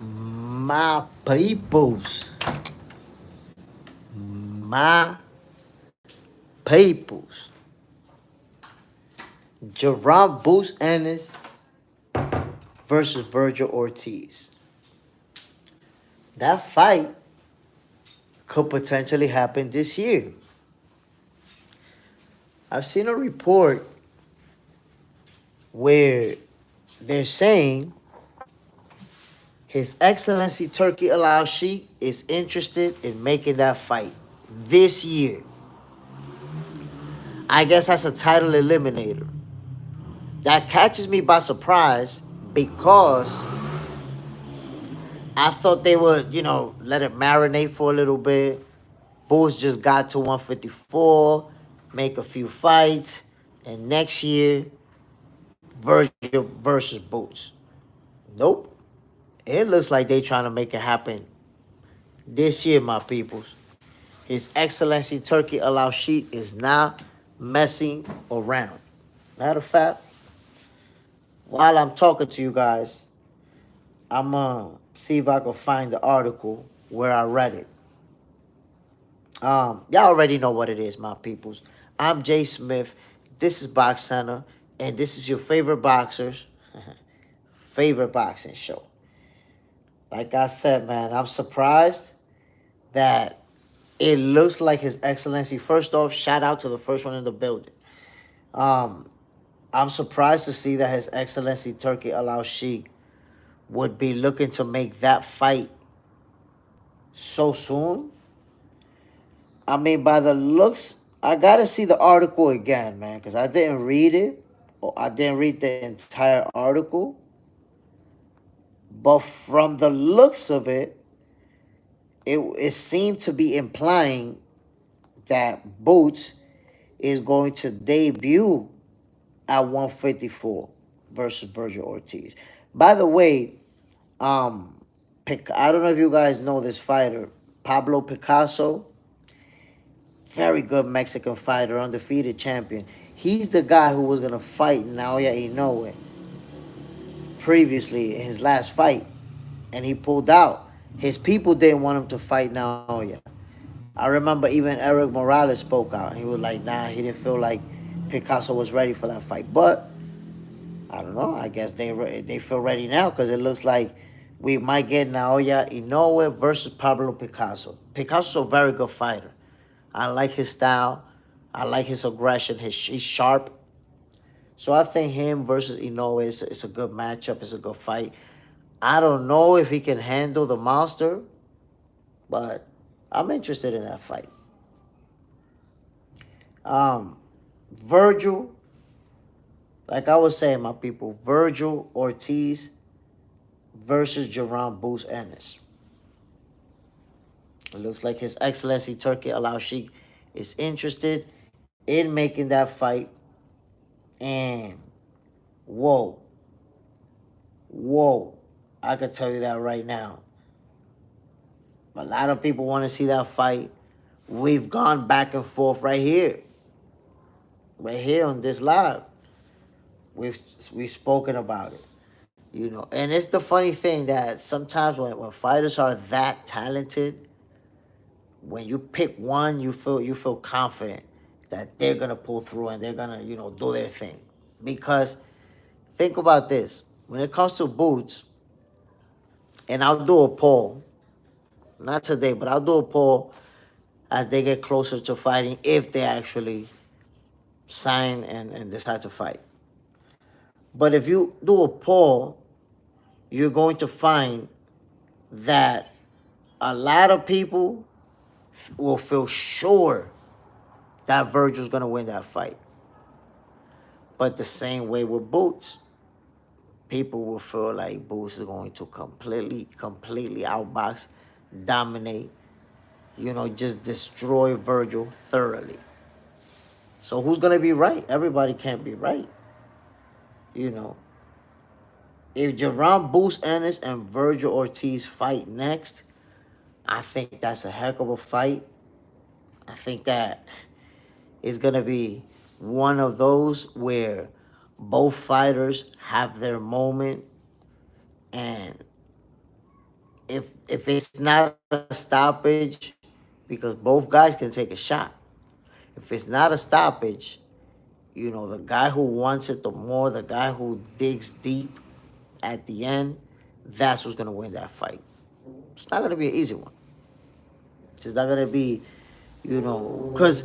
My peoples, my peoples. Jaron Boots Ennis versus Vergil Ortiz. That fight could potentially happen this year. I've seen a report where they're saying His Excellency Turkey Al Sheikh is interested in making that fight this year. I guess that's a title eliminator. That catches me by surprise because I thought they would, let it marinate for a little bit. Bulls just got to 154, make a few fights, and next year, Virgil versus Boots. Nope. It looks like they trying to make it happen this year, my peoples. His Excellency Turkey Al Sheikh is not messing around. Matter of fact, while I'm talking to you guys, I'm gonna see if I can find the article where I read it. Y'all already know what it is, my peoples. I'm Jay Smith. This is Box Center, and this is your favorite boxer's favorite boxing show. Like I said, man, I'm surprised that it looks like His Excellency. First off, shout out to the first one in the building. Um, I'm surprised to see that His Excellency Turkey Al Sheikh would be looking to make that fight so soon. I mean, by the looks, I gotta see the article again, man, because I didn't read it, or I didn't read the entire article. But from the looks of it, it seemed to be implying that Boots is going to debut at 154 versus Vergil Ortiz. By the way, I don't know if you guys know this fighter, Pablo Picasso. Very good Mexican fighter, undefeated champion. He's the guy who was gonna fight Naoya Inoue previously in his last fight, and he pulled out. His people didn't want him to fight Naoya. I remember even Eric Morales spoke out. He was like, nah, he didn't feel like Picasso was ready for that fight. But I don't know. I guess they feel ready now because it looks like we might get Naoya Inoue versus Pablo Picasso. Picasso's a very good fighter. I like his style. I like his aggression. He's sharp. So I think him versus Inoue is a good matchup. It's a good fight. I don't know if he can handle the monster, but I'm interested in that fight. Um, Virgil, like I was saying, my people, Vergil Ortiz versus Jaron Boots Ennis. It looks like His Excellency Turkey Al Sheikh is interested in making that fight. And whoa, whoa, I could tell you that right now. A lot of people want to see that fight. We've gone back and forth right here on this live. We've we've spoken about it, And it's the funny thing that sometimes when fighters are that talented, when you pick one, you feel confident that they're gonna pull through and they're gonna do their thing. Because think about this: when it comes to Boots, and I'll do a poll, not today, but I'll do a poll as they get closer to fighting if they actually sign and decide to fight. But if you do a poll, you're going to find that a lot of people will feel sure that Virgil's going to win that fight. But the same way with Boots, people will feel like Boots is going to completely outbox, dominate, just destroy Virgil thoroughly. So who's going to be right? Everybody can't be right. You know, if Jaron Boots Ennis and Vergil Ortiz fight next, I think that's a heck of a fight. I think that is going to be one of those where both fighters have their moment and If it's not a stoppage, because both guys can take a shot. If it's not a stoppage, the guy who wants it the more, the guy who digs deep at the end, that's who's gonna win that fight. It's not gonna be an easy one. It's not gonna be, because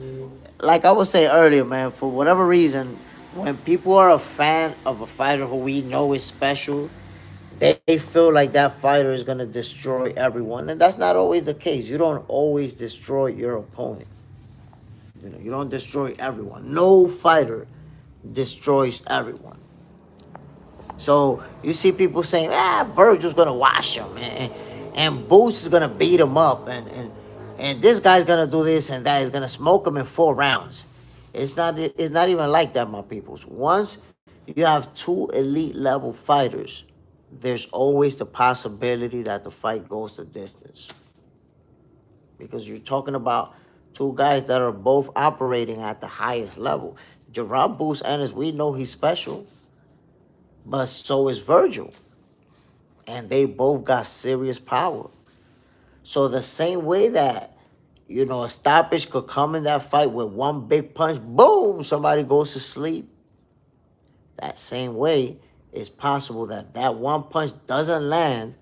like I was saying earlier, man, for whatever reason, when people are a fan of a fighter who we know is special, they feel like that fighter is gonna destroy everyone, and that's not always the case. You don't always destroy your opponent. You don't destroy everyone. No fighter destroys everyone. So you see people saying, Virgil's gonna wash him, and Boots is gonna beat him up, and this guy's gonna do this and that. Is gonna smoke him in 4 rounds. It's not even like that, my peoples. Once you have two elite level fighters, there's always the possibility that the fight goes the distance. Because you're talking about two guys that are both operating at the highest level. Jaron Boots Ennis, we know he's special, but so is Virgil. And they both got serious power. So the same way that, a stoppage could come in that fight with one big punch, boom, somebody goes to sleep. That same way, it's possible that that one punch doesn't land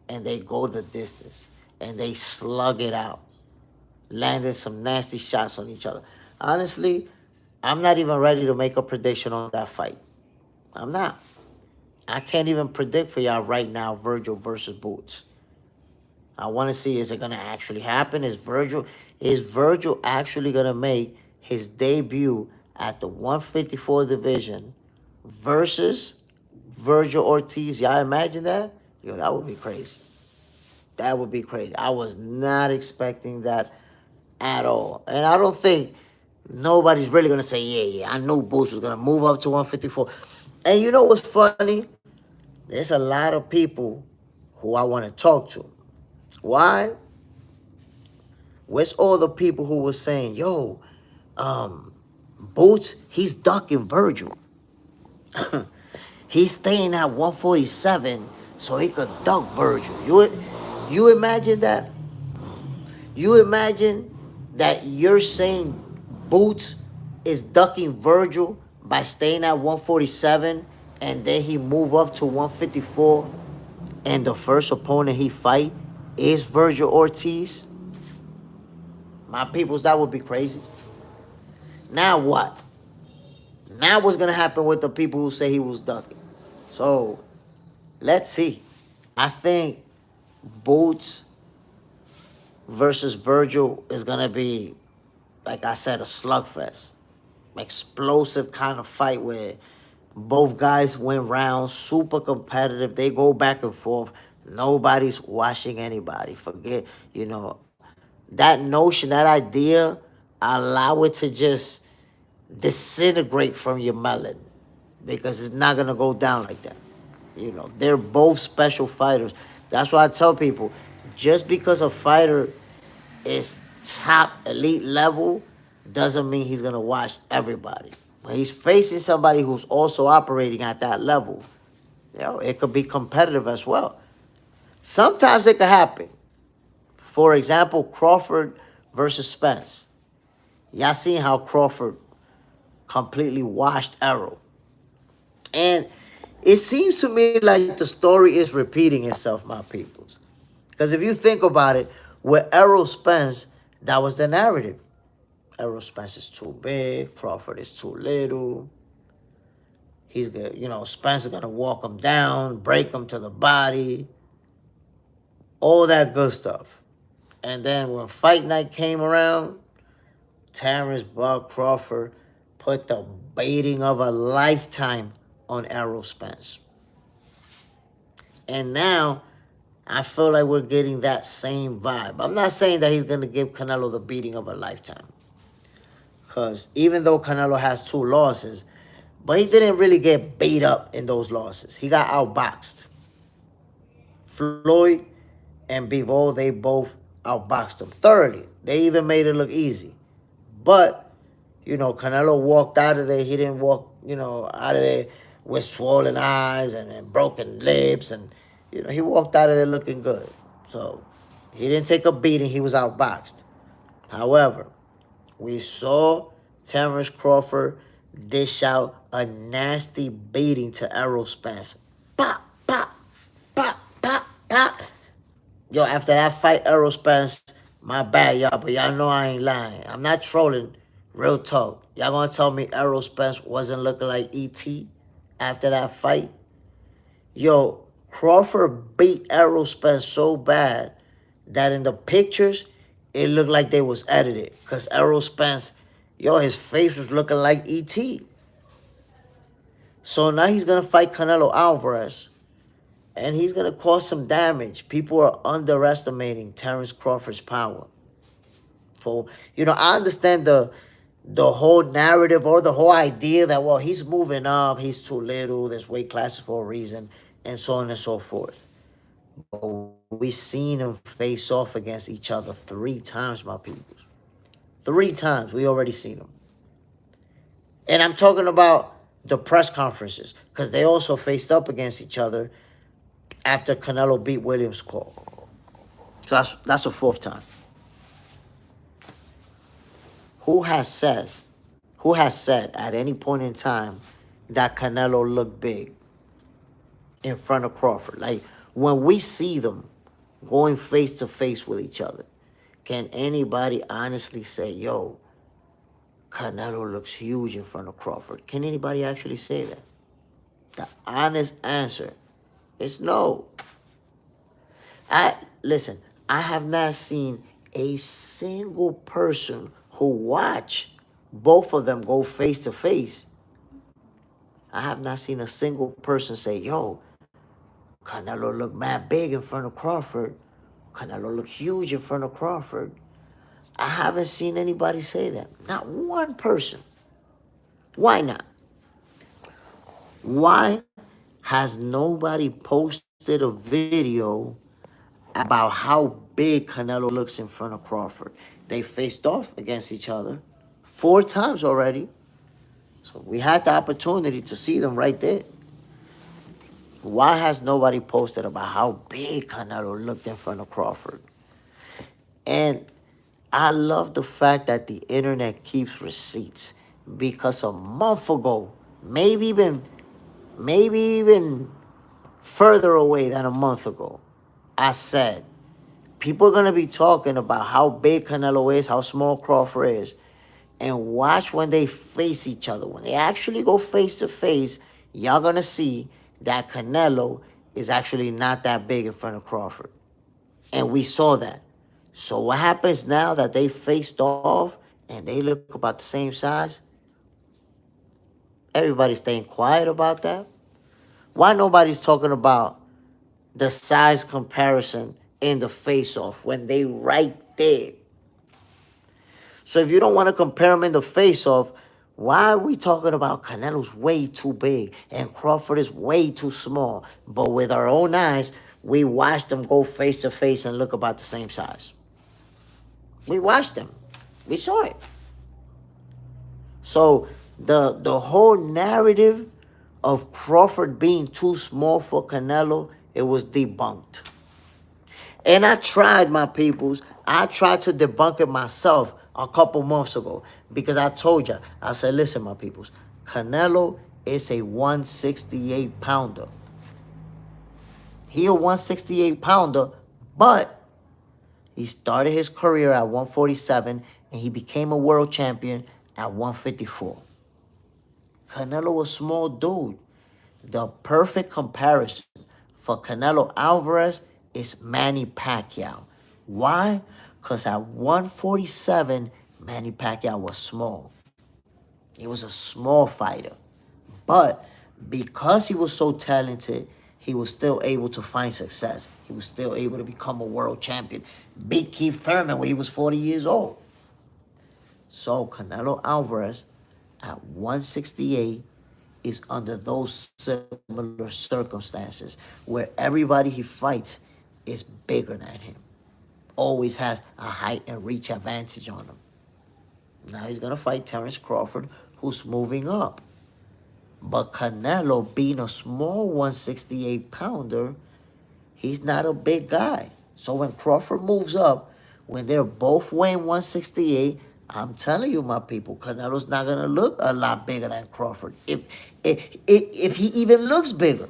and they go the distance and they slug it out, landing some nasty shots on each other. Honestly, I'm not even ready to make a prediction on that fight. I'm not. I can't even predict for y'all right now Virgil versus Boots. I want to see, is it going to actually happen? Is Virgil actually going to make his debut at the 154 division versus Vergil Ortiz? Y'all imagine that? Yo, that would be crazy. That would be crazy. I was not expecting that at all. And I don't think nobody's really going to say, yeah, I knew Boots was going to move up to 154. And you know what's funny? There's a lot of people who I want to talk to. Why? Where's all the people who were saying, yo, Boots, he's ducking Virgil. He's staying at 147 so he could duck Virgil. You imagine that? You imagine that you're saying Boots is ducking Virgil by staying at 147 and then he move up to 154 and the first opponent he fight is Vergil Ortiz? My peoples, that would be crazy. Now what? Now what's going to happen with the people who say he was ducking? So, let's see. I think Boots versus Virgil is going to be, like I said, a slugfest. Explosive kind of fight where both guys win rounds, super competitive. They go back and forth. Nobody's watching anybody. Forget, that notion, that idea, allow it to just disintegrate from your melon because it's not going to go down like that. They're both special fighters. That's why I tell people, just because a fighter is top elite level doesn't mean he's going to watch everybody. When he's facing somebody who's also operating at that level, it could be competitive as well. Sometimes it could happen. For example, Crawford versus Spence. Y'all seen how Crawford completely washed Errol. And it seems to me like the story is repeating itself, my peoples. Because if you think about it, with Errol Spence, that was the narrative. Errol Spence is too big, Crawford is too little. He's good, Spence is gonna walk him down, break him to the body, all that good stuff. And then when fight night came around, Terrence Bud Crawford put the beating of a lifetime on Errol Spence. And now I feel like we're getting that same vibe. I'm not saying that he's going to give Canelo the beating of a lifetime. Because even though Canelo has 2 losses, but he didn't really get beat up in those losses. He got outboxed. Floyd and Bivol, they both outboxed him thoroughly. They even made it look easy. But, Canelo walked out of there. He didn't walk, out of there with swollen eyes and broken lips. And, he walked out of there looking good. So, He didn't take a beating. He was outboxed. However, we saw Terrence Crawford dish out a nasty beating to Errol Spence. Pop, pop, pop, pop, pop. Yo, after that fight, Errol Spence, my bad, y'all, but y'all know I ain't lying. I'm not trolling. Real talk. Y'all gonna tell me Errol Spence wasn't looking like E.T. after that fight? Yo, Crawford beat Errol Spence so bad that in the pictures, it looked like they was edited. Because Errol Spence, yo, his face was looking like E.T. So now he's going to fight Canelo Alvarez. And he's going to cause some damage. People are underestimating Terrence Crawford's power. For, I understand the whole narrative or the whole idea that, well, he's moving up, he's too little, there's weight classes for a reason, and so on and so forth. But we seen them face off against each other 3 times, my people. 3 times we already seen them. And I'm talking about the press conferences, because they also faced up against each other after Canelo beat Williams' call. So that's a 4th time. Who has said at any point in time that Canelo looked big in front of Crawford? Like, when we see them going face to face with each other, can anybody honestly say, yo, Canelo looks huge in front of Crawford? Can anybody actually say that? The honest answer is no. Listen, I have not seen a single person who watched both of them go face to face. I have not seen a single person say, yo, Canelo looked mad big in front of Crawford. Canelo looked huge in front of Crawford. I haven't seen anybody say that. Not one person. Why not? Why has nobody posted a video about how big Canelo looks in front of Crawford? They faced off against each other 4 times already. So we had the opportunity to see them right there. Why has nobody posted about how big Canelo looked in front of Crawford? And I love the fact that the internet keeps receipts, because a month ago, maybe even further away than a month ago, I said, people are going to be talking about how big Canelo is, how small Crawford is, and watch when they face each other. When they actually go face to face, y'all going to see that Canelo is actually not that big in front of Crawford. And we saw that. So what happens now that they faced off and they look about the same size? Everybody's staying quiet about that. Why nobody's talking about the size comparison in the face-off when they right there? So if you don't want to compare them in the face-off, why are we talking about Canelo's way too big and Crawford is way too small? But with our own eyes, we watched them go face to face and look about the same size. We watched them. We saw it. So the whole narrative of Crawford being too small for Canelo, it was debunked. And I tried, my peoples. I tried to debunk it myself a couple months ago, because I told you, I said, listen, my peoples, Canelo is a 168 pounder. He a 168 pounder, but he started his career at 147 and he became a world champion at 154. Canelo was a small dude. The perfect comparison for Canelo Alvarez is Manny Pacquiao. Why? Because at 147, Manny Pacquiao was small. He was a small fighter. But because he was so talented, he was still able to find success. He was still able to become a world champion. Beat Keith Thurman when he was 40 years old. So Canelo Alvarez at 168 is under those similar circumstances where everybody he fights is bigger than him. Always has a height and reach advantage on him. Now he's going to fight Terrence Crawford, who's moving up. But Canelo, being a small 168 pounder, he's not a big guy. So when Crawford moves up, when they're both weighing 168, I'm telling you, my people, Canelo's not gonna look a lot bigger than Crawford. If he even looks bigger.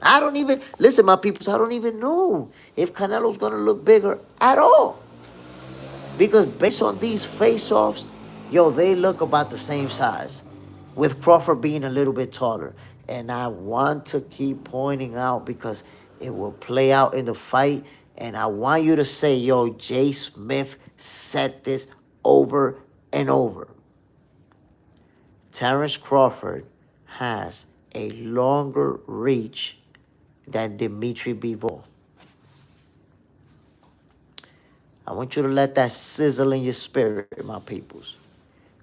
I don't even listen, my peoples. I don't even know if Canelo's gonna look bigger at all. Because based on these face-offs, yo, they look about the same size, with Crawford being a little bit taller. And I want to keep pointing out because it will play out in the fight. And I want you to say, yo, Jay Smith said this over and over. Terrence Crawford has a longer reach than Dimitri Bivol. I want you to let that sizzle in your spirit, my peoples.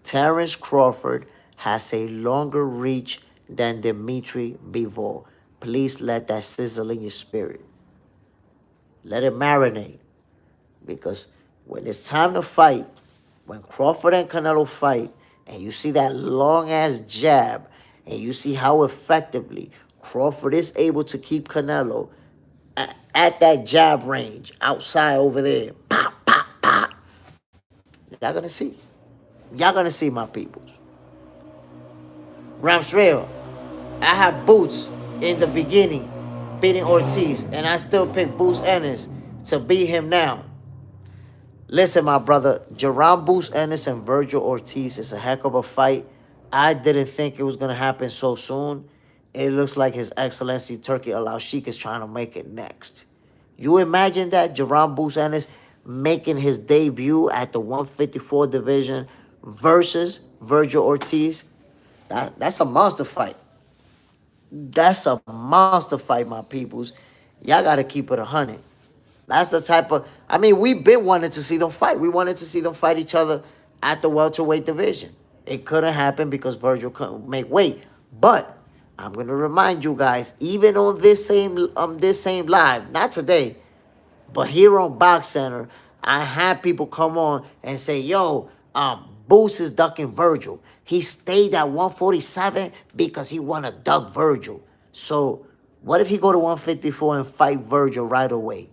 Terrence Crawford has a longer reach than Dimitri Bivol. Please let that sizzle in your spirit. Let it marinate. Because when it's time to fight, when Crawford and Canelo fight, and you see that long-ass jab, and you see how effectively Crawford is able to keep Canelo at that jab range, outside over there, pop, pop, pop. Y'all gonna see. Y'all gonna see, my peoples. Ramsrail, I have Boots in the beginning beating Ortiz, and I still pick Boots Ennis to beat him now. Listen, my brother, Jaron Boots Ennis and Vergil Ortiz is a heck of a fight. I didn't think it was going to happen so soon. It looks like His Excellency Turki Al-Sheikh is trying to make it next. You imagine that? Jaron Boots Ennis making his debut at the 154 division versus Vergil Ortiz. That's a monster fight. That's a monster fight, my peoples. Y'all got to keep it 100. That's the type of... I mean, we've been wanting to see them fight. We wanted to see them fight each other at the welterweight division. It couldn't happen because Virgil couldn't make weight. But I'm going to remind you guys, even on this same live, not today, but here on Box Center, I had people come on and say, yo, Boots is ducking Virgil. He stayed at 147 because he want to duck Virgil. So what if he go to 154 and fight Virgil right away?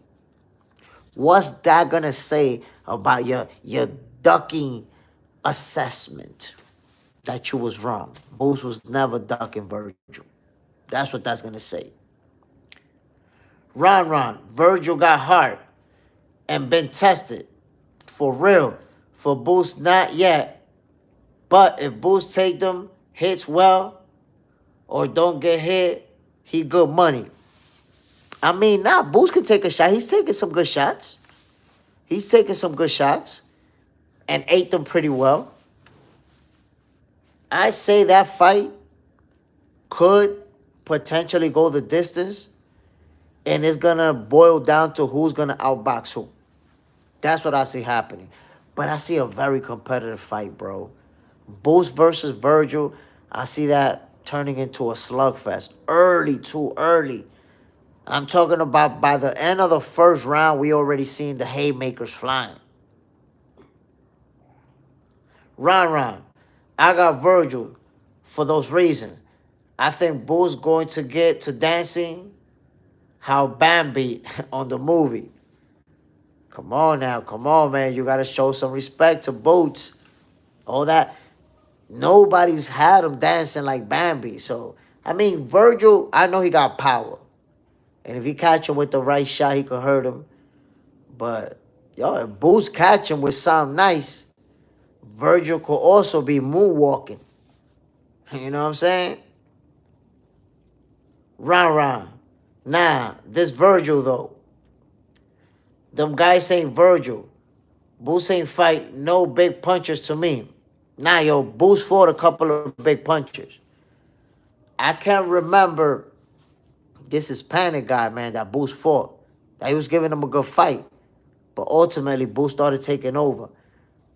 What's that going to say about your ducking assessment? That you was wrong. Boots was never ducking Virgil. That's what that's going to say. Ron, Virgil got hard and been tested. For real. For Boots, not yet. But if Boots take them hits well or don't get hit, he good money. I mean, Boots can take a shot. He's taking some good shots. He's taking some good shots and ate them pretty well. I say that fight could potentially go the distance, and it's going to boil down to who's going to outbox who. That's what I see happening. But I see a very competitive fight, bro. Boots versus Virgil, I see that turning into a slugfest. Too early. I'm talking about by the end of the first round, we already seen the haymakers flying. Ron, I got Virgil for those reasons. I think Boo's going to get to dancing how Bambi on the movie. Come on now, come on, man. You got to show some respect to Boots. All that. Nobody's had him dancing like Bambi. So, I mean, Virgil, I know he got power. And if he catch him with the right shot, he could hurt him. But, yo, if Boots catch him with something nice, Virgil could also be moonwalking. You know what I'm saying? Ron. Nah, this Virgil, though. Them guys ain't Virgil. Boots ain't fight no big punchers to me. Nah, yo, Boots fought a couple of big punchers. I can't remember this Hispanic guy, man, that Boots fought. That he was giving him a good fight. But ultimately, Boots started taking over.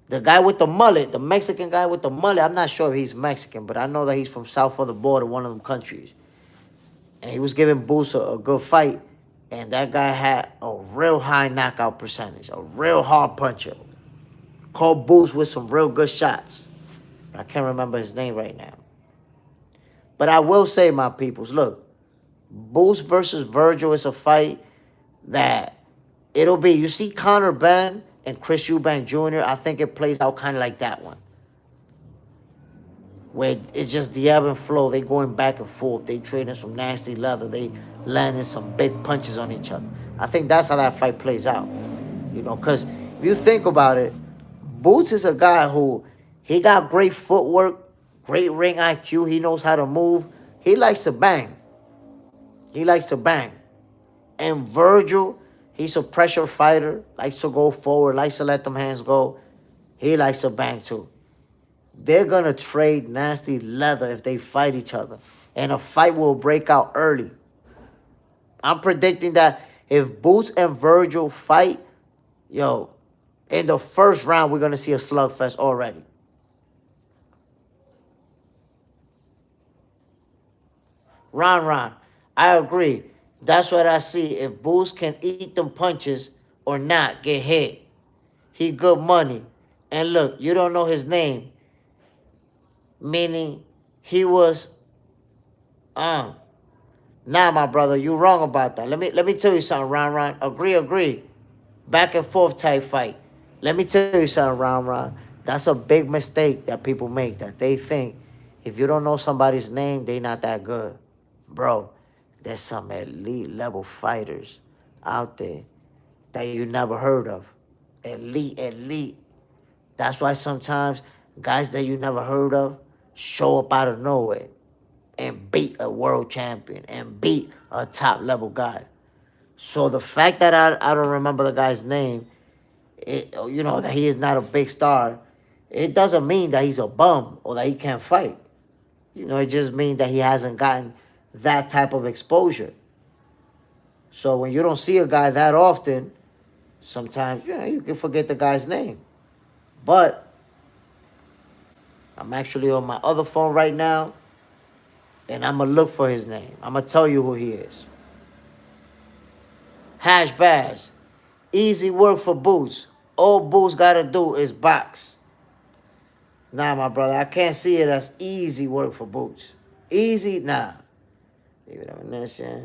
The guy with the mullet, the Mexican guy with the mullet, I'm not sure if he's Mexican, but I know that he's from south of the border, one of them countries. And he was giving Boots a good fight. And that guy had a real high knockout percentage, a real hard puncher. Called Boots with some real good shots. I can't remember his name right now. But I will say, my peoples, look, Boots versus Virgil is a fight that It'll be, you see Conor Ben and Chris Eubank Jr., I think it plays out kind of like that one. Where it's just the ebb and flow. They going back and forth. They trading some nasty leather. They landing some big punches on each other. I think that's how that fight plays out. You know, because if you think about it, Boots is a guy who, he got great footwork, great ring IQ. He knows how to move. He likes to bang. He likes to bang. And Virgil, he's a pressure fighter, likes to go forward, likes to let them hands go. He likes to bang too. They're going to trade nasty leather if they fight each other. And a fight will break out early. I'm predicting that if Boots and Virgil fight, yo, in the first round, we're going to see a slugfest already. Ron, I agree. That's what I see. If Boots can eat them punches or not, get hit, he good money. And look, you don't know his name, meaning he was, nah, my brother, you wrong about that. Let me tell you something, Ron. Agree. Back and forth type fight. Let me tell you something, Ron. That's a big mistake that people make, that they think if you don't know somebody's name, they not that good. Bro, there's some elite level fighters out there that you never heard of. Elite. That's why sometimes guys that you never heard of show up out of nowhere and beat a world champion and beat a top level guy. So the fact that I don't remember the guy's name, you know, that he is not a big star, it doesn't mean that he's a bum or that he can't fight. You know, it just means that he hasn't gotten that type of exposure. So when you don't see a guy that often, sometimes, you know, you can forget the guy's name. But I'm actually on my other phone right now, and I'm going to look for his name. I'm going to tell you who he is. Hash Bass. Easy work for Boots. All Boots got to do is box. Nah, my brother, I can't see it as easy work for Boots. Easy? Nah. Leave it on this, yeah.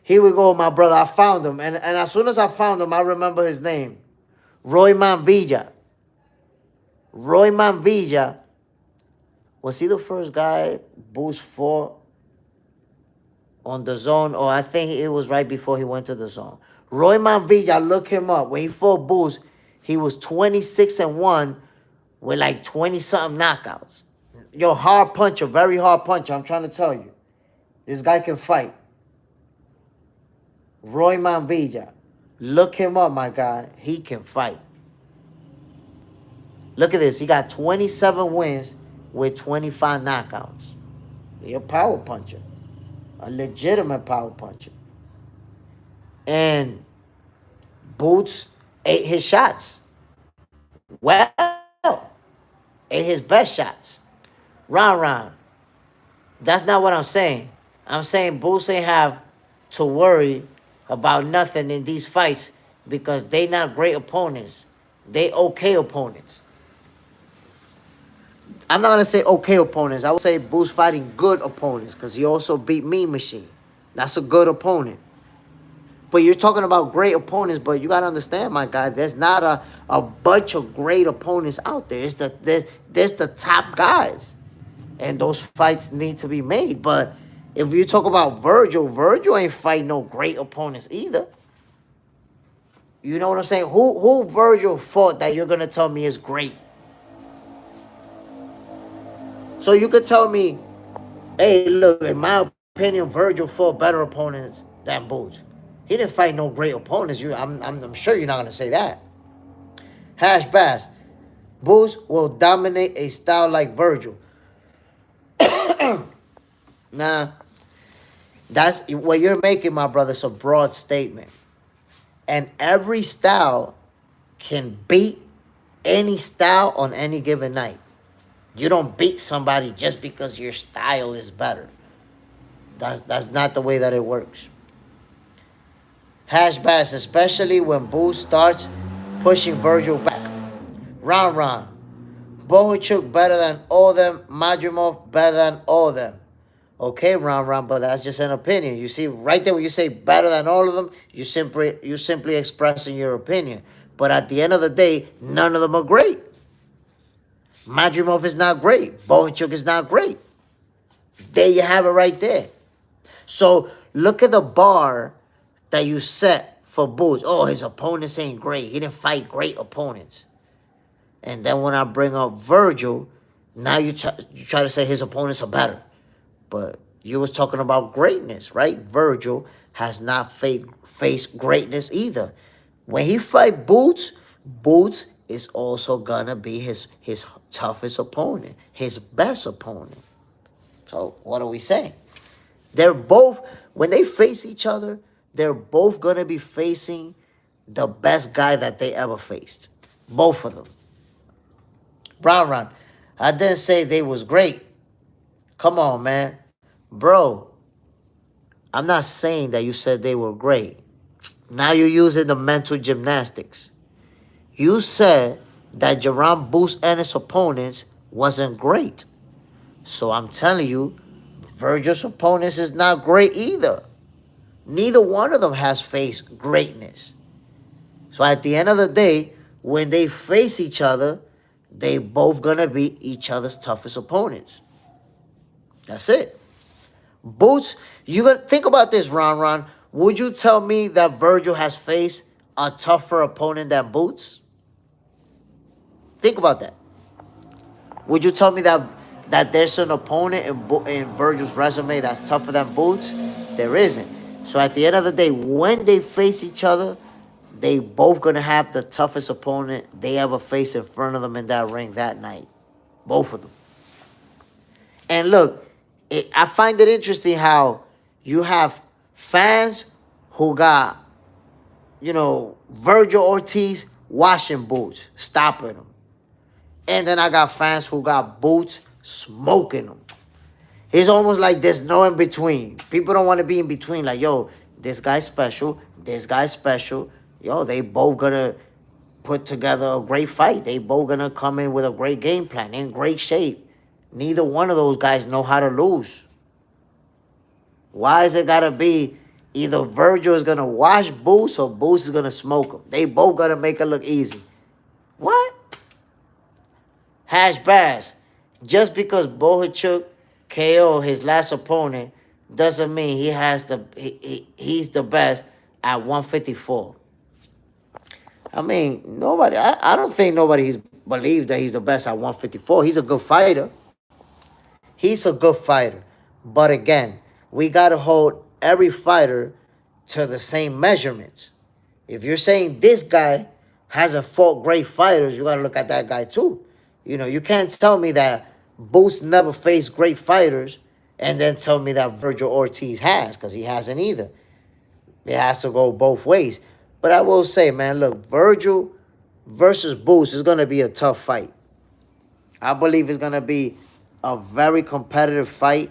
Here we go, my brother. I found him. And as soon as I found him, I remember his name. Roy Manvilla. Roy Manvilla. Was he the first guy Boots fought on the zone? Or I think it was right before he went to the zone. Roy Manvilla, look him up. When he fought Boots, he was 26-1 with like 20-something knockouts. Yo, hard puncher, very hard puncher. I'm trying to tell you. This guy can fight. Roy Manvilla. Look him up, my guy. He can fight. Look at this. He got 27 wins with 25 knockouts. He's a power puncher. A legitimate power puncher. And Boots ate his shots. Well, ate his best shots. Ron. That's not what I'm saying. I'm saying Boots ain't have to worry about nothing in these fights because they not great opponents. They okay opponents. I'm not going to say okay opponents. I would say Boots fighting good opponents because he also beat Mean Machine. That's a good opponent. But you're talking about great opponents, but you got to understand, my guy, there's not a bunch of great opponents out there. There's the top guys. And those fights need to be made. But if you talk about Virgil ain't fighting no great opponents either. You know what I'm saying? Who Virgil fought that you're going to tell me is great? So you could tell me, hey, look, in my opinion, Virgil fought better opponents than Boots. He didn't fight no great opponents. I'm sure you're not going to say that. Hash Bass. Boots will dominate a style like Virgil. Nah, that's what you're making, my brother. It's a broad statement. And every style can beat any style on any given night. You don't beat somebody just because your style is better. That's not the way that it works. Hash Bass, especially when Boots starts pushing Virgil back. Ron. Bohachuk better than all them. Madrimov better than all them. Okay, Ron, but that's just an opinion. You see, right there when you say better than all of them, you simply expressing your opinion. But at the end of the day, none of them are great. Madrimov is not great. Bohachuk is not great. There you have it right there. So look at the bar that you set for Boots. Oh, his opponents ain't great. He didn't fight great opponents. And then when I bring up Virgil, now you try to say his opponents are better. But you was talking about greatness, right? Virgil has not faced greatness either. When he fight Boots, Boots is also gonna be his toughest opponent, his best opponent. So what are we saying? They're both, when they face each other, they're both gonna be facing the best guy that they ever faced. Both of them. Ron, I didn't say they was great. Come on, man. Bro, I'm not saying that you said they were great. Now you're using the mental gymnastics. You said that Jaron Boots Ennis' opponents wasn't great. So I'm telling you, Virgil's opponents is not great either. Neither one of them has faced greatness. So at the end of the day, when they face each other, they both gonna be each other's toughest opponents. That's it. Boots, you gotta think about this, Ron. Would you tell me that Virgil has faced a tougher opponent than Boots? Think about that. Would you tell me that there's an opponent in Virgil's resume that's tougher than Boots? There isn't. So at the end of the day, when they face each other, they both gonna have the toughest opponent they ever faced in front of them in that ring that night. Both of them. And look, I find it interesting how you have fans who got, Vergil Ortiz washing Boots, stopping them. And then I got fans who got Boots smoking them. It's almost like there's no in between. People don't want to be in between. Like, yo, this guy's special. This guy's special. Yo, they both gonna put together a great fight. They both gonna come in with a great game plan, in great shape. Neither one of those guys know how to lose. Why is it gotta be either Virgil is gonna wash Boots or Boots is gonna smoke him? They both gotta make it look easy. What? Hash Bass. Just because Bohachuk KO his last opponent doesn't mean he's the best at 154. I mean, I don't think nobody's believed that he's the best at 154. He's a good fighter. He's a good fighter. But again, we got to hold every fighter to the same measurements. If you're saying this guy hasn't fought great fighters, you got to look at that guy too. You can't tell me that Boots never faced great fighters and then tell me that Vergil Ortiz has, because he hasn't either. It has to go both ways. But I will say, man, look, Virgil versus Boots is going to be a tough fight. I believe it's going to be a very competitive fight.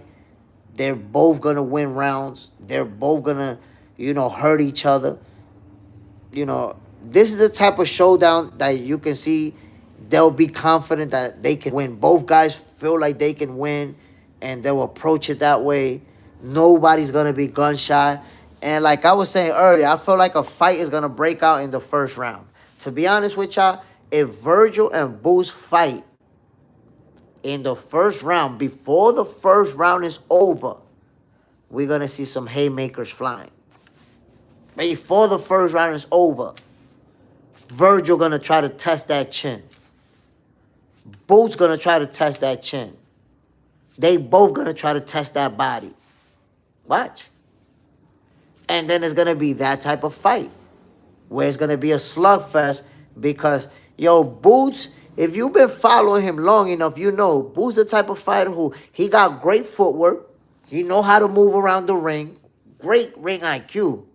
They're both going to win rounds. They're both going to, hurt each other. This is the type of showdown that you can see they'll be confident that they can win. Both guys feel like they can win, and they'll approach it that way. Nobody's going to be gun shy. And like I was saying earlier, I feel like a fight is going to break out in the first round. To be honest with y'all, if Virgil and Boots fight in the first round, before the first round is over, we're going to see some haymakers flying. Before the first round is over, Virgil going to try to test that chin. Boots going to try to test that chin. They both going to try to test that body. Watch. And then it's going to be that type of fight where it's going to be a slugfest because, Boots, if you've been following him long enough, Boots the type of fighter who he got great footwork. He know how to move around the ring. Great ring IQ.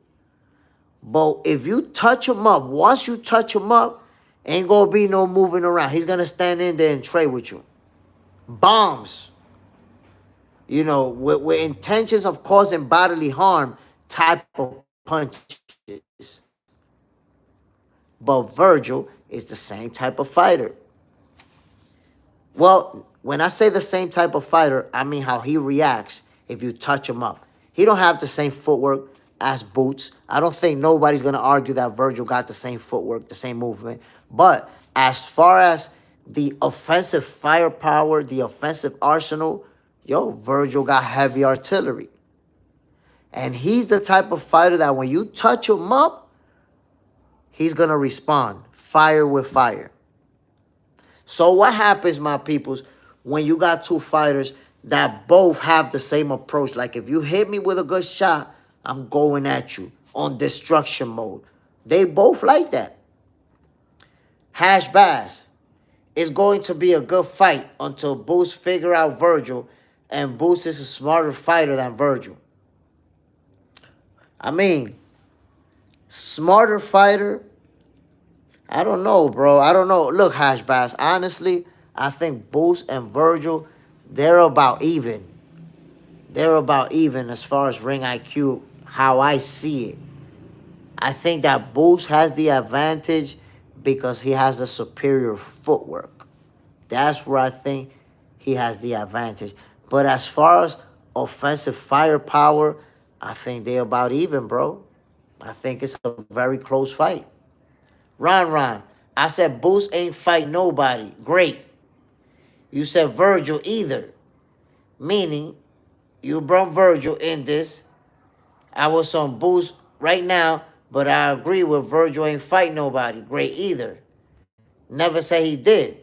But if you touch him up, once you touch him up, ain't going to be no moving around. He's going to stand in there and trade with you. Bombs. With intentions of causing bodily harm type of punches. But Virgil is the same type of fighter. Well, when I say the same type of fighter, I mean how he reacts if you touch him up. He don't have the same footwork as Boots. I don't think nobody's going to argue that Virgil got the same footwork, the same movement. But as far as the offensive firepower, the offensive arsenal, yo, Virgil got heavy artillery. And he's the type of fighter that when you touch him up, he's going to respond. Fire with fire. So what happens, my peoples, when you got two fighters that both have the same approach? Like if you hit me with a good shot, I'm going at you on destruction mode. They both like that. Hash Bass. It's going to be a good fight until Boots figure out Virgil, and Boots is a smarter fighter than Virgil. I mean, smarter fighter, I don't know, bro. I don't know. Look, Hash Bass, honestly, I think Boots and Virgil, they're about even. They're about even as far as ring IQ, how I see it. I think that Boots has the advantage because he has the superior footwork. That's where I think he has the advantage. But as far as offensive firepower, I think they're about even, bro. I think it's a very close fight. Ron, I said Boots ain't fight nobody. Great. You said Virgil either. Meaning, you brought Virgil in this. I was on Boots right now, but I agree with Virgil ain't fight nobody. Great either. Never say he did.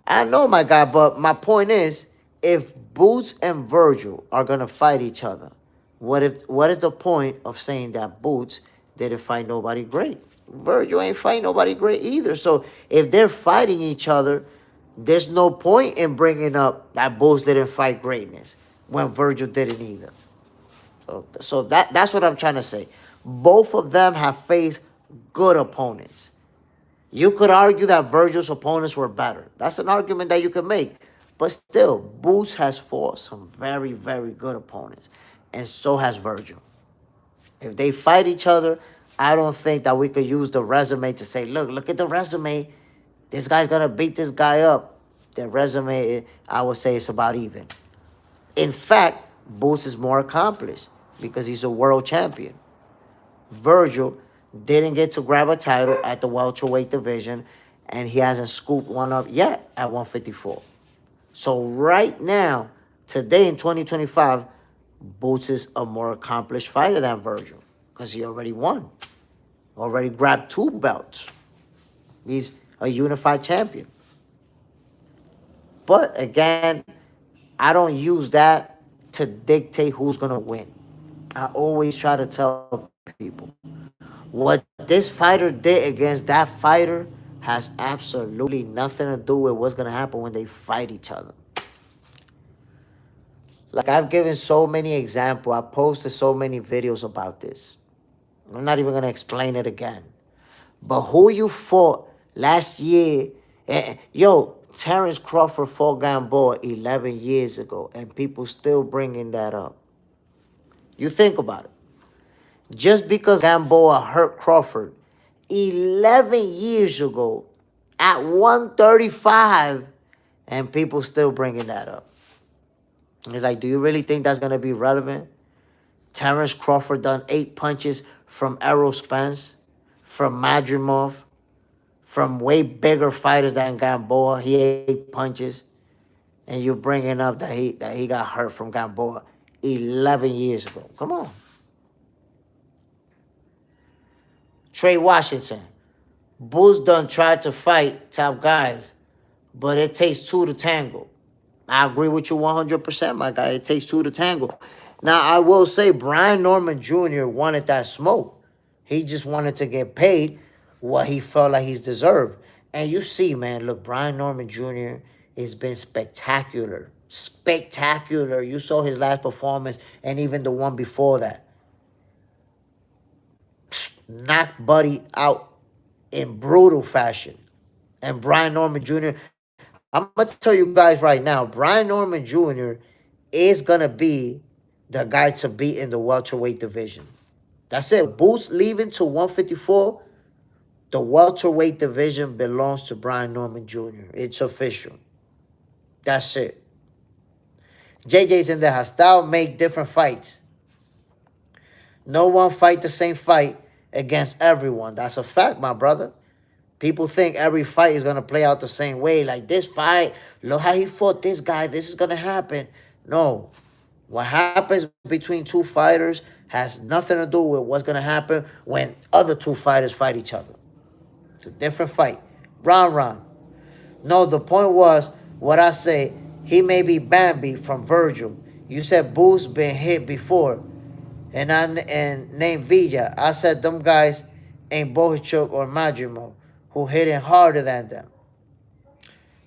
I know, my guy, but my point is, if Boots and Virgil are going to fight each other, what is the point of saying that Boots didn't fight nobody great? Virgil ain't fight nobody great either. So if they're fighting each other, there's no point in bringing up that Boots didn't fight greatness when Virgil didn't either. So that's what I'm trying to say. Both of them have faced good opponents. You could argue that Virgil's opponents were better. That's an argument that you can make. But still, Boots has fought some very, very good opponents. And so has Virgil. If they fight each other, I don't think that we could use the resume to say, look at the resume. This guy's going to beat this guy up. The resume, I would say, is about even. In fact, Boots is more accomplished because he's a world champion. Virgil didn't get to grab a title at the welterweight division, and he hasn't scooped one up yet at 154. So right now, today in 2025, Boots is a more accomplished fighter than Virgil because he already won. Already grabbed 2 belts. He's a unified champion. But again, I don't use that to dictate who's going to win. I always try to tell people, what this fighter did against that fighter has absolutely nothing to do with what's going to happen when they fight each other. Like, I've given so many examples. I posted so many videos about this. I'm not even going to explain it again. But who you fought last year, yo, Terrence Crawford fought Gamboa 11 years ago, and people still bringing that up. You think about it. Just because Gamboa hurt Crawford 11 years ago at 135, and people still bringing that up. It's like, do you really think that's going to be relevant? Terrence Crawford done 8 punches from Errol Spence, from Madrimov, from way bigger fighters than Gamboa. He 8 punches. And you're bringing up that he got hurt from Gamboa 11 years ago. Come on. Trey Washington. Bulls done tried to fight top guys, but it takes 2 to tango. I agree with you 100%, my guy. It takes 2 to tango. Now, I will say Brian Norman Jr. wanted that smoke. He just wanted to get paid what he felt like he's deserved. And you see, man, look, Brian Norman Jr. has been spectacular. Spectacular. You saw his last performance and even the one before that. Knocked Buddy out in brutal fashion. And Brian Norman Jr., I'm going to tell you guys right now, Brian Norman Jr. is going to be the guy to beat in the welterweight division. That's it. Boots leaving to 154, the welterweight division belongs to Brian Norman Jr. It's official. That's it. JJ's in there. Style make different fights. No one fight the same fight against everyone. That's a fact, my brother. People think every fight is gonna play out the same way. Like this fight, look how he fought this guy. This is gonna happen. No. What happens between two fighters has nothing to do with what's gonna happen when other two fighters fight each other. It's a different fight. Round round. No, the point was what I say. He may be Bambi from Virgil. You said Boots been hit before, and named Villa. I said them guys ain't Bohichuk or Majimo, who hitting harder than them.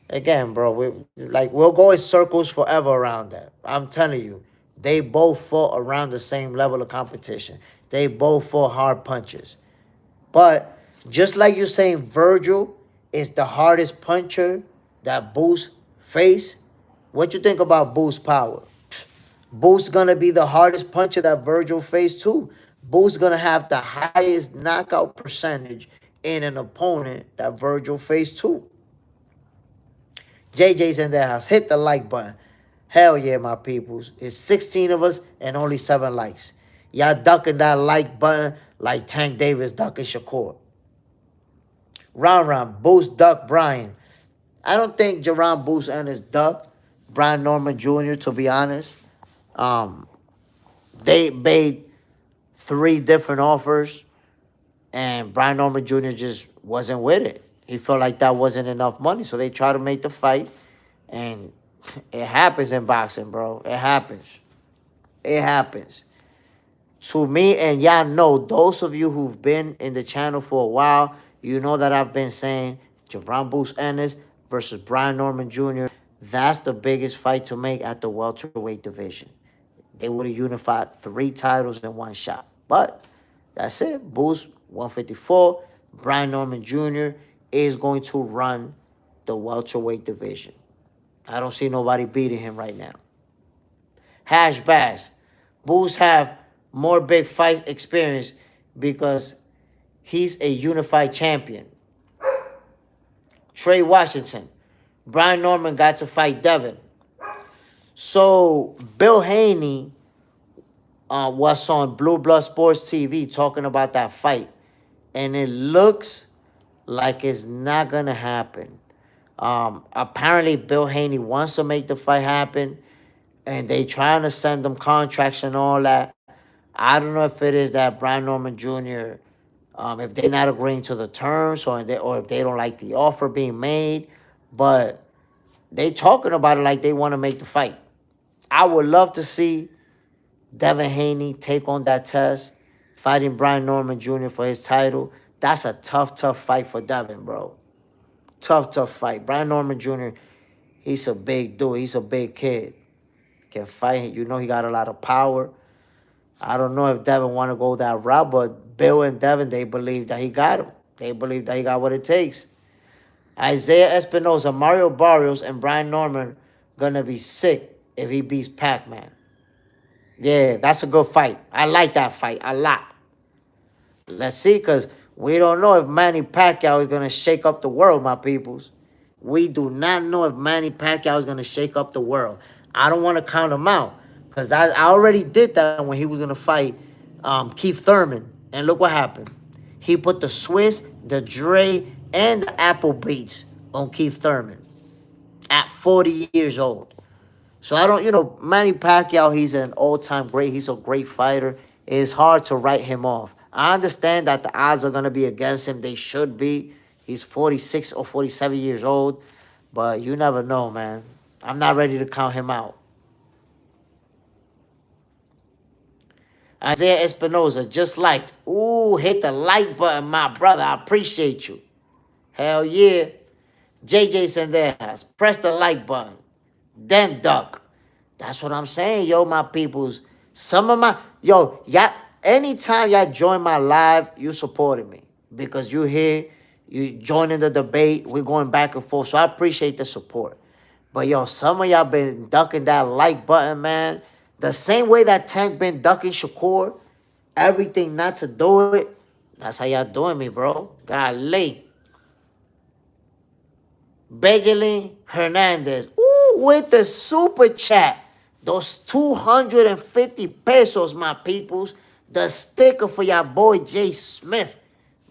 Again, bro, we'll go in circles forever around that. I'm telling you, they both fought around the same level of competition. They both fought hard punches. But just like you're saying, Virgil is the hardest puncher that Boost faced. What you think about Boost power? Boost gonna be the hardest puncher that Virgil faced too. Boost gonna have the highest knockout percentage in an opponent that Virgil faced too. JJ's in the house. Hit the like button. Hell yeah, my peoples. It's 16 of us and only 7 likes. Y'all ducking that like button like Tank Davis ducking Shakur. Round. Boost duck Brian. I don't think Jaron Boots Ennis ducked Brian Norman Jr., to be honest. They made 3 different offers, and Brian Norman Jr. just wasn't with it. He felt like that wasn't enough money, so they tried to make the fight, and it happens in boxing, bro. It happens. It happens. To me, and y'all know, those of you who've been in the channel for a while, you know that I've been saying Jaron Boots Ennis versus Brian Norman Jr., that's the biggest fight to make at the welterweight division. They would have unified 3 titles in one shot. But that's it. Boots 154. Brian Norman Jr. is going to run the welterweight division. I don't see nobody beating him right now. Hash Bash. Boots have more big fight experience because he's a unified champion. Trey Washington. Brian Norman got to fight Devin. So Bill Haney was on Blue Blood Sports TV talking about that fight. And it looks like it's not going to happen. Apparently, Bill Haney wants to make the fight happen. And they trying to send them contracts and all that. I don't know if it is that Brian Norman Jr., if they're not agreeing to the terms or if they don't like the offer being made. But they talking about it like they want to make the fight. I would love to see Devin Haney take on that test, fighting Brian Norman Jr. for his title. That's a tough fight for Devin, bro. Tough fight. Brian Norman Jr., he's a big dude. He's a big kid. Can fight. You know he got a lot of power. I don't know if Devin want to go that route, but Bill and Devin, they believe that he got him. They believe that he got what it takes. Isaiah Espinosa, Mario Barrios, and Brian Norman gonna be sick if he beats Pac-Man. Yeah, that's a good fight. I like that fight a lot. Let's see, because we don't know if Manny Pacquiao is gonna shake up the world, my peoples. We do not know if Manny Pacquiao is gonna shake up the world. I don't want to count him out, because I already did that when he was gonna fight Keith Thurman. And look what happened. He put the Swiss, the Dre, and the Apple Beats on Keith Thurman at 40 years old. So I don't, Manny Pacquiao, he's an all-time great. He's a great fighter. It's hard to write him off. I understand that the odds are going to be against him. They should be. He's 46 or 47 years old. But you never know, man. I'm not ready to count him out. Isaiah Espinosa just liked. Ooh, hit the like button, my brother. I appreciate you. Hell yeah. JJ Sendejas, press the like button. Then duck. That's what I'm saying, yo, my peoples. Some of my... Yo, y'all, anytime y'all join my live, you supported me. Because you here, you joining the debate. We're going back and forth. So I appreciate the support. But, yo, some of y'all been ducking that like button, man. The same way that Tank been ducking Shakur. Everything not to do it. That's how y'all doing me, bro. Golly. Vergil Hernandez. Ooh, with the super chat. Those 250 pesos, my peoples. The sticker for your boy Jay Smith.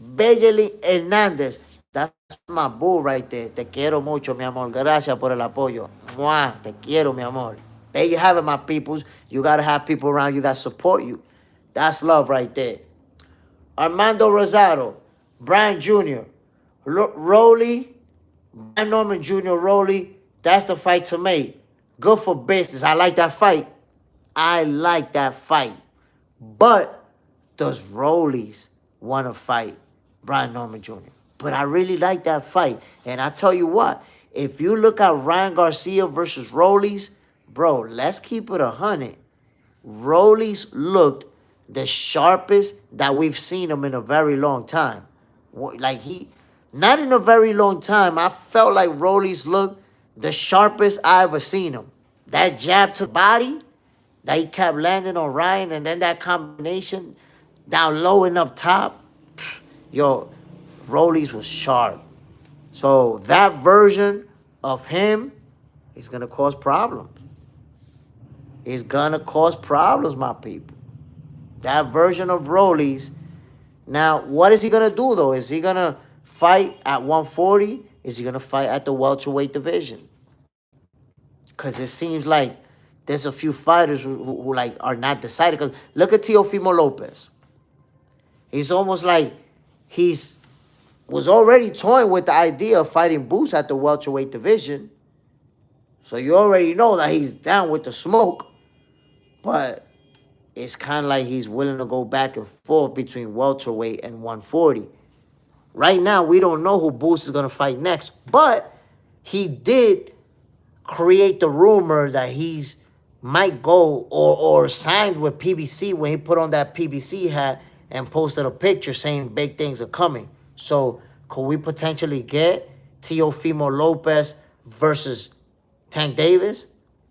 Vergil Hernandez. That's my bull right there. Te quiero mucho, mi amor. Gracias por el apoyo. Mwah. Te quiero, mi amor. There you have it, my peoples. You got to have people around you that support you. That's love right there. Armando Rosado, Brian Jr., Rolly, Brian Norman Jr., Rolly. That's the fight to make. Good for business. I like that fight. I like that fight. But does Rollies want to fight Brian Norman Jr.? But I really like that fight. And I tell you what, if you look at Ryan Garcia versus Rollies, bro, let's keep it 100. Rollies looked the sharpest that we've seen him in a very long time. Like not in a very long time, I felt like Rollies looked the sharpest I ever seen him. That jab to the body that he kept landing on Ryan, and then that combination down low and up top, yo, Rollies was sharp. So that version of him is gonna cause problems. It's gonna cause problems, my people. That version of Rollies. Now, what is he gonna do though? Is he gonna fight at 140? Is he gonna fight at the welterweight division? Because it seems like there's a few fighters who like are not decided. Because look at Teofimo Lopez. He's almost like was already toying with the idea of fighting Boots at the welterweight division. So you already know that he's down with the smoke. But it's kind of like he's willing to go back and forth between welterweight and 140. Right now, we don't know who Boots is going to fight next. But he did create the rumor that he's might go or signed with PBC when he put on that PBC hat and posted a picture saying big things are coming. So could we potentially get Teofimo Lopez versus Tank Davis?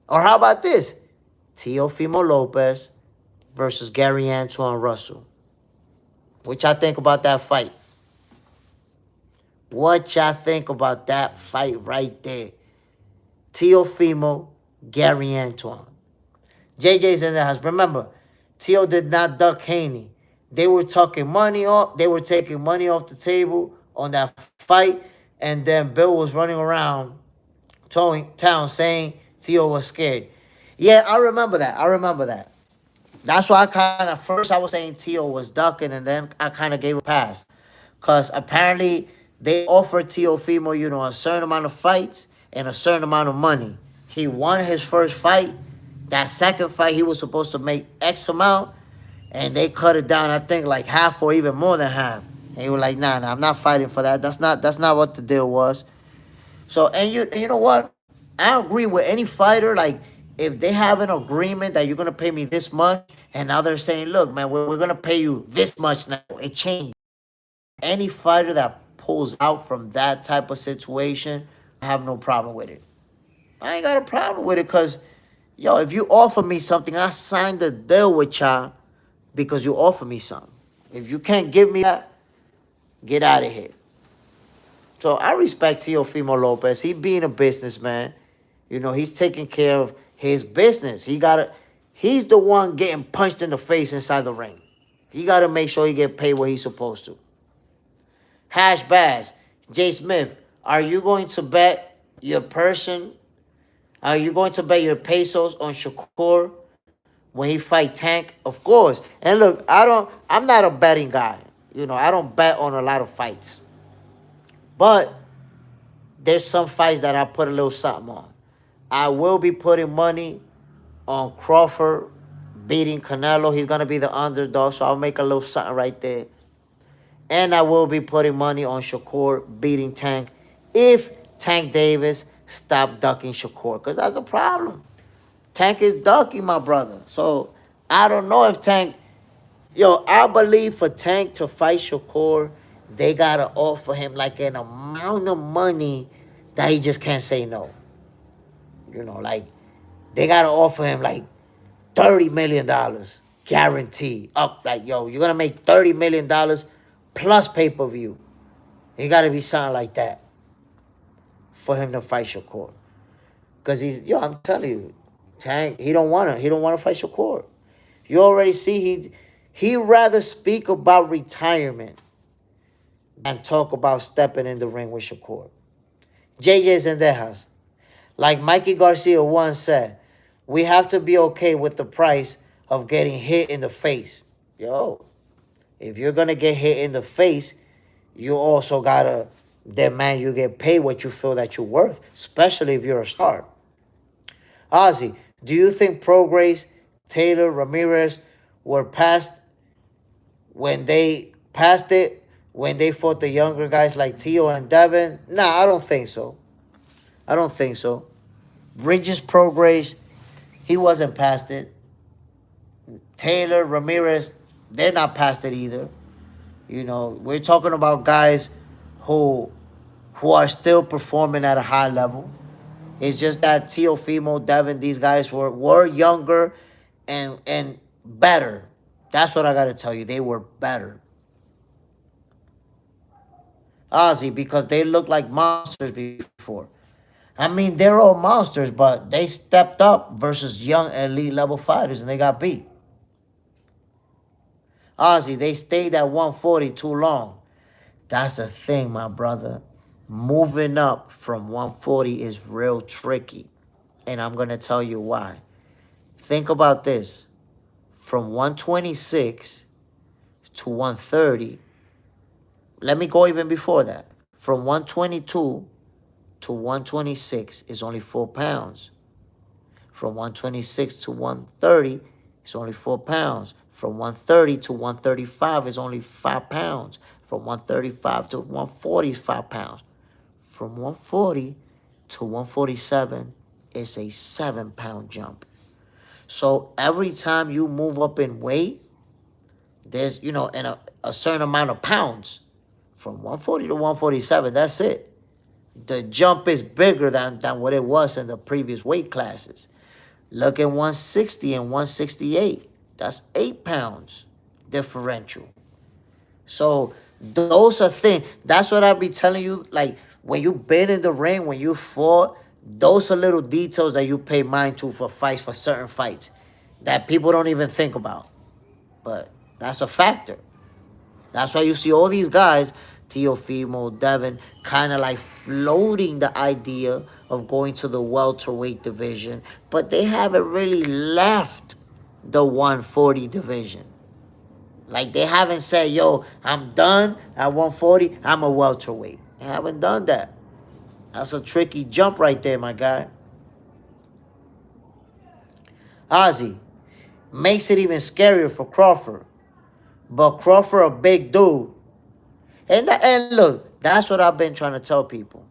Or how about this? Teofimo Lopez versus Gary Antoine Russell. What y'all think about that fight? What y'all think about that fight right there? Teofimo, Gary Antoine. JJ's in the house. Remember, Teo did not duck Haney. They were taking money off. They were taking money off the table on that fight. And then Bill was running around town saying Teo was scared. Yeah, I remember that. That's why first I was saying Teo was ducking, and then I kind of gave a pass. Because apparently they offered Teofimo, a certain amount of fights and a certain amount of money. He won his first fight. That second fight, he was supposed to make X amount, and they cut it down, I think, like half or even more than half. And he was like, nah, I'm not fighting for that. That's not what the deal was. So, and you know what? I agree with any fighter, like, if they have an agreement that you're going to pay me this much, and now they're saying, look, man, we're going to pay you this much now, it changed. Any fighter that pulls out from that type of situation, I have no problem with it. I ain't got a problem with it because, yo, if you offer me something, I signed a deal with y'all because you offer me something. If you can't give me that, get out of here. So I respect Teofimo Lopez. He being a businessman. He's taking care of his business. He's the one getting punched in the face inside the ring. He got to make sure he get paid what he's supposed to. Hash Bass, Jay Smith, are you going to bet your person? Are you going to bet your pesos on Shakur when he fight Tank? Of course. And look, I'm not a betting guy. I don't bet on a lot of fights. But there's some fights that I put a little something on. I will be putting money on Crawford beating Canelo. He's going to be the underdog, so I'll make a little something right there. And I will be putting money on Shakur beating Tank if Tank Davis stop ducking Shakur. Because that's the problem. Tank is ducking, my brother. So I don't know if Tank... I believe for Tank to fight Shakur, they got to offer him like an amount of money that he just can't say no. Like they got to offer him like $30 million guaranteed. Up, like, yo, you're going to make $30 million plus pay-per-view. It got to be something like that for him to fight Shakur. Because I'm telling you, Tank, he don't wanna. He don't wanna fight Shakur. You already see he rather speak about retirement than talk about stepping in the ring with Shakur. JJ Zendejas. Like Mikey Garcia once said, we have to be okay with the price of getting hit in the face. Yo, if you're gonna get hit in the face, you also gotta demand you get paid what you feel that you're worth, especially if you're a star. Ozzy, do you think Prograis, Taylor, Ramirez were past when they passed it when they fought the younger guys like Tio and Devin? Nah, I don't think so. I don't think so. Regis Prograis, he wasn't past it. Taylor, Ramirez, they're not past it either. You know, we're talking about guys who who are still performing at a high level. It's just that Teofimo, Devin, these guys were younger and better. That's what I gotta tell you. They were better. Ozzy, because they looked like monsters before. I mean, they're all monsters, but they stepped up versus young elite level fighters and they got beat. Ozzy, they stayed at 140 too long. That's the thing, my brother. Moving up from 140 is real tricky. And I'm going to tell you why. Think about this. From 126 to 130, let me go even before that. From 122 to 126 is only 4 pounds. From 126 to 130 is only 4 pounds. From 130 to 135 is only 5 pounds. From 135 to 140 is 5 pounds. From 140 to 147 is a 7-pound jump. So every time you move up in weight, there's, you know, in a certain amount of pounds. From 140 to 147, that's it. The jump is bigger than what it was in the previous weight classes. Look at 160 and 168. That's 8 pounds differential. So those are things. That's what I be telling you. Like when you been in the ring, when you fought, those are little details that you pay mind to for fights, for certain fights that people don't even think about. But that's a factor. That's why you see all these guys, Teofimo, Devin, kind of like floating the idea of going to the welterweight division, but they haven't really left the 140 division. Like they haven't said, yo, I'm done at 140, I'm a welterweight. They haven't done that. That's a tricky jump right there, my guy. Ozzy makes it even scarier for Crawford. But Crawford a big dude. And look, that's what I've been trying to tell people.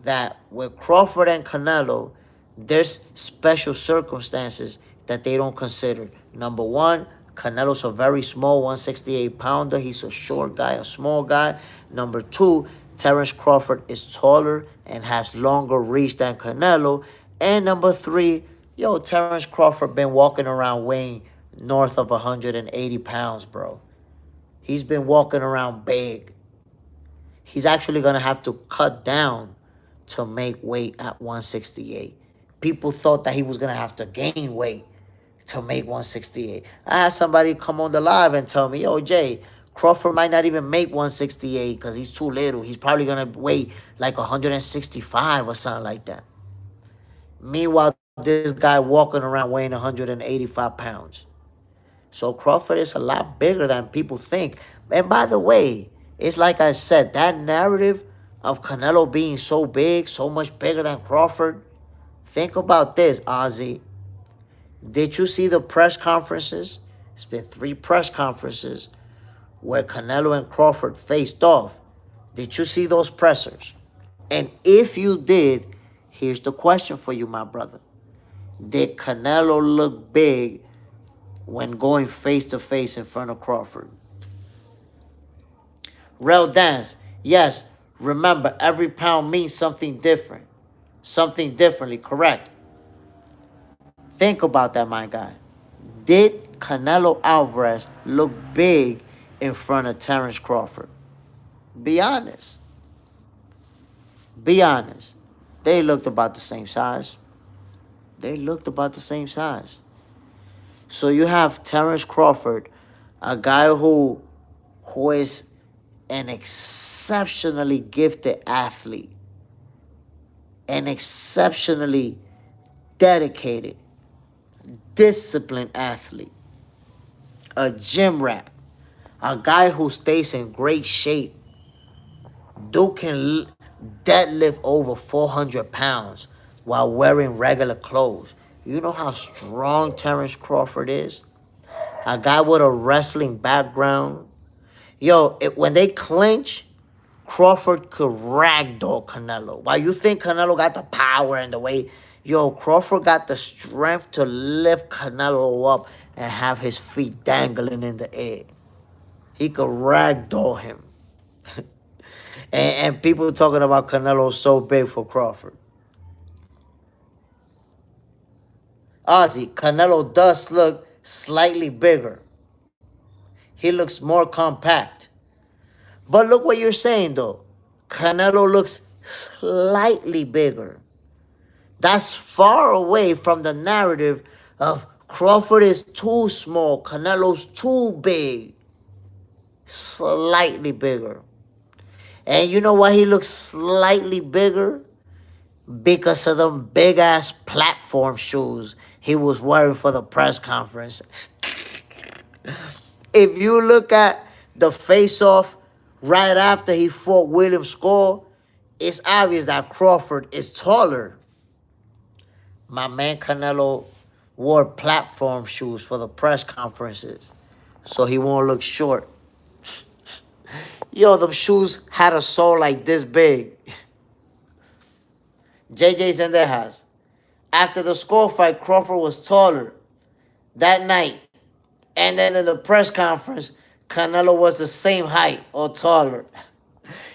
That with Crawford and Canelo, there's special circumstances that they don't consider. Number one, Canelo's a very small 168-pounder. He's a short guy, a small guy. Number two, Terence Crawford is taller and has longer reach than Canelo. And number three, yo, Terence Crawford been walking around weighing north of 180 pounds, bro. He's been walking around big. He's actually going to have to cut down to make weight at 168. People thought that he was going to have to gain weight to make 168. I had somebody come on the live and tell me, yo, Jay, Crawford might not even make 168 because he's too little. He's probably going to weigh like 165 or something like that. Meanwhile, this guy walking around weighing 185 pounds. So Crawford is a lot bigger than people think. And by the way, it's like I said, that narrative of Canelo being so big, so much bigger than Crawford. Think about this, Ozzy. Did you see the press conferences? It's been 3 press conferences where Canelo and Crawford faced off. Did you see those pressers? And if you did, here's the question for you, my brother. Did Canelo look big when going face-to-face in front of Crawford? Real Dance, yes, remember, every pound means something different. Something differently, correct. Think about that, my guy. Did Canelo Alvarez look big in front of Terence Crawford? Be honest. Be honest. They looked about the same size. They looked about the same size. So you have Terrence Crawford, a guy who is an exceptionally gifted athlete, an exceptionally dedicated, disciplined athlete, a gym rat, a guy who stays in great shape. Dude can deadlift over 400 pounds while wearing regular clothes. You know how strong Terrence Crawford is? A guy with a wrestling background. Yo, when they clinch, Crawford could ragdoll Canelo. While you think Canelo got the power and the weight, yo, Crawford got the strength to lift Canelo up and have his feet dangling in the air. He could ragdoll him. And people talking about Canelo so big for Crawford. Ozzy, Canelo does look slightly bigger. He looks more compact. But look what you're saying though. Canelo looks slightly bigger. That's far away from the narrative of Crawford is too small, Canelo's too big. Slightly bigger. And you know why he looks slightly bigger? Because of them big ass platform shoes he was wearing for the press conference. If you look at the face off right after he fought William Score, it's obvious that Crawford is taller. My man Canelo wore platform shoes for the press conferences so he won't look short. Yo, them shoes had a sole like this big. JJ Zendejas. After the Score fight, Crawford was taller that night. And then in the press conference, Canelo was the same height or taller.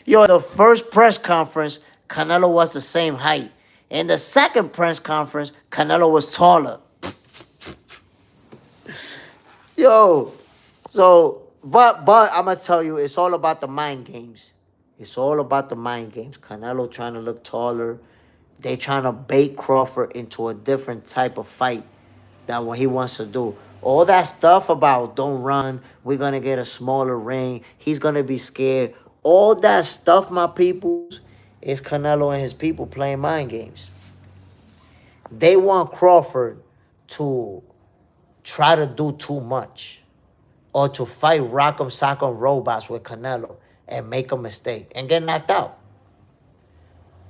Yo, the first press conference, Canelo was the same height. In the second press conference, Canelo was taller. Yo, so, but I'm going to tell you, it's all about the mind games. It's all about the mind games. Canelo trying to look taller. They trying to bait Crawford into a different type of fight than what he wants to do. All that stuff about don't run, we're going to get a smaller ring, he's going to be scared. All that stuff, my peoples, is Canelo and his people playing mind games. They want Crawford to try to do too much or to fight rock'em sock'em robots with Canelo and make a mistake and get knocked out.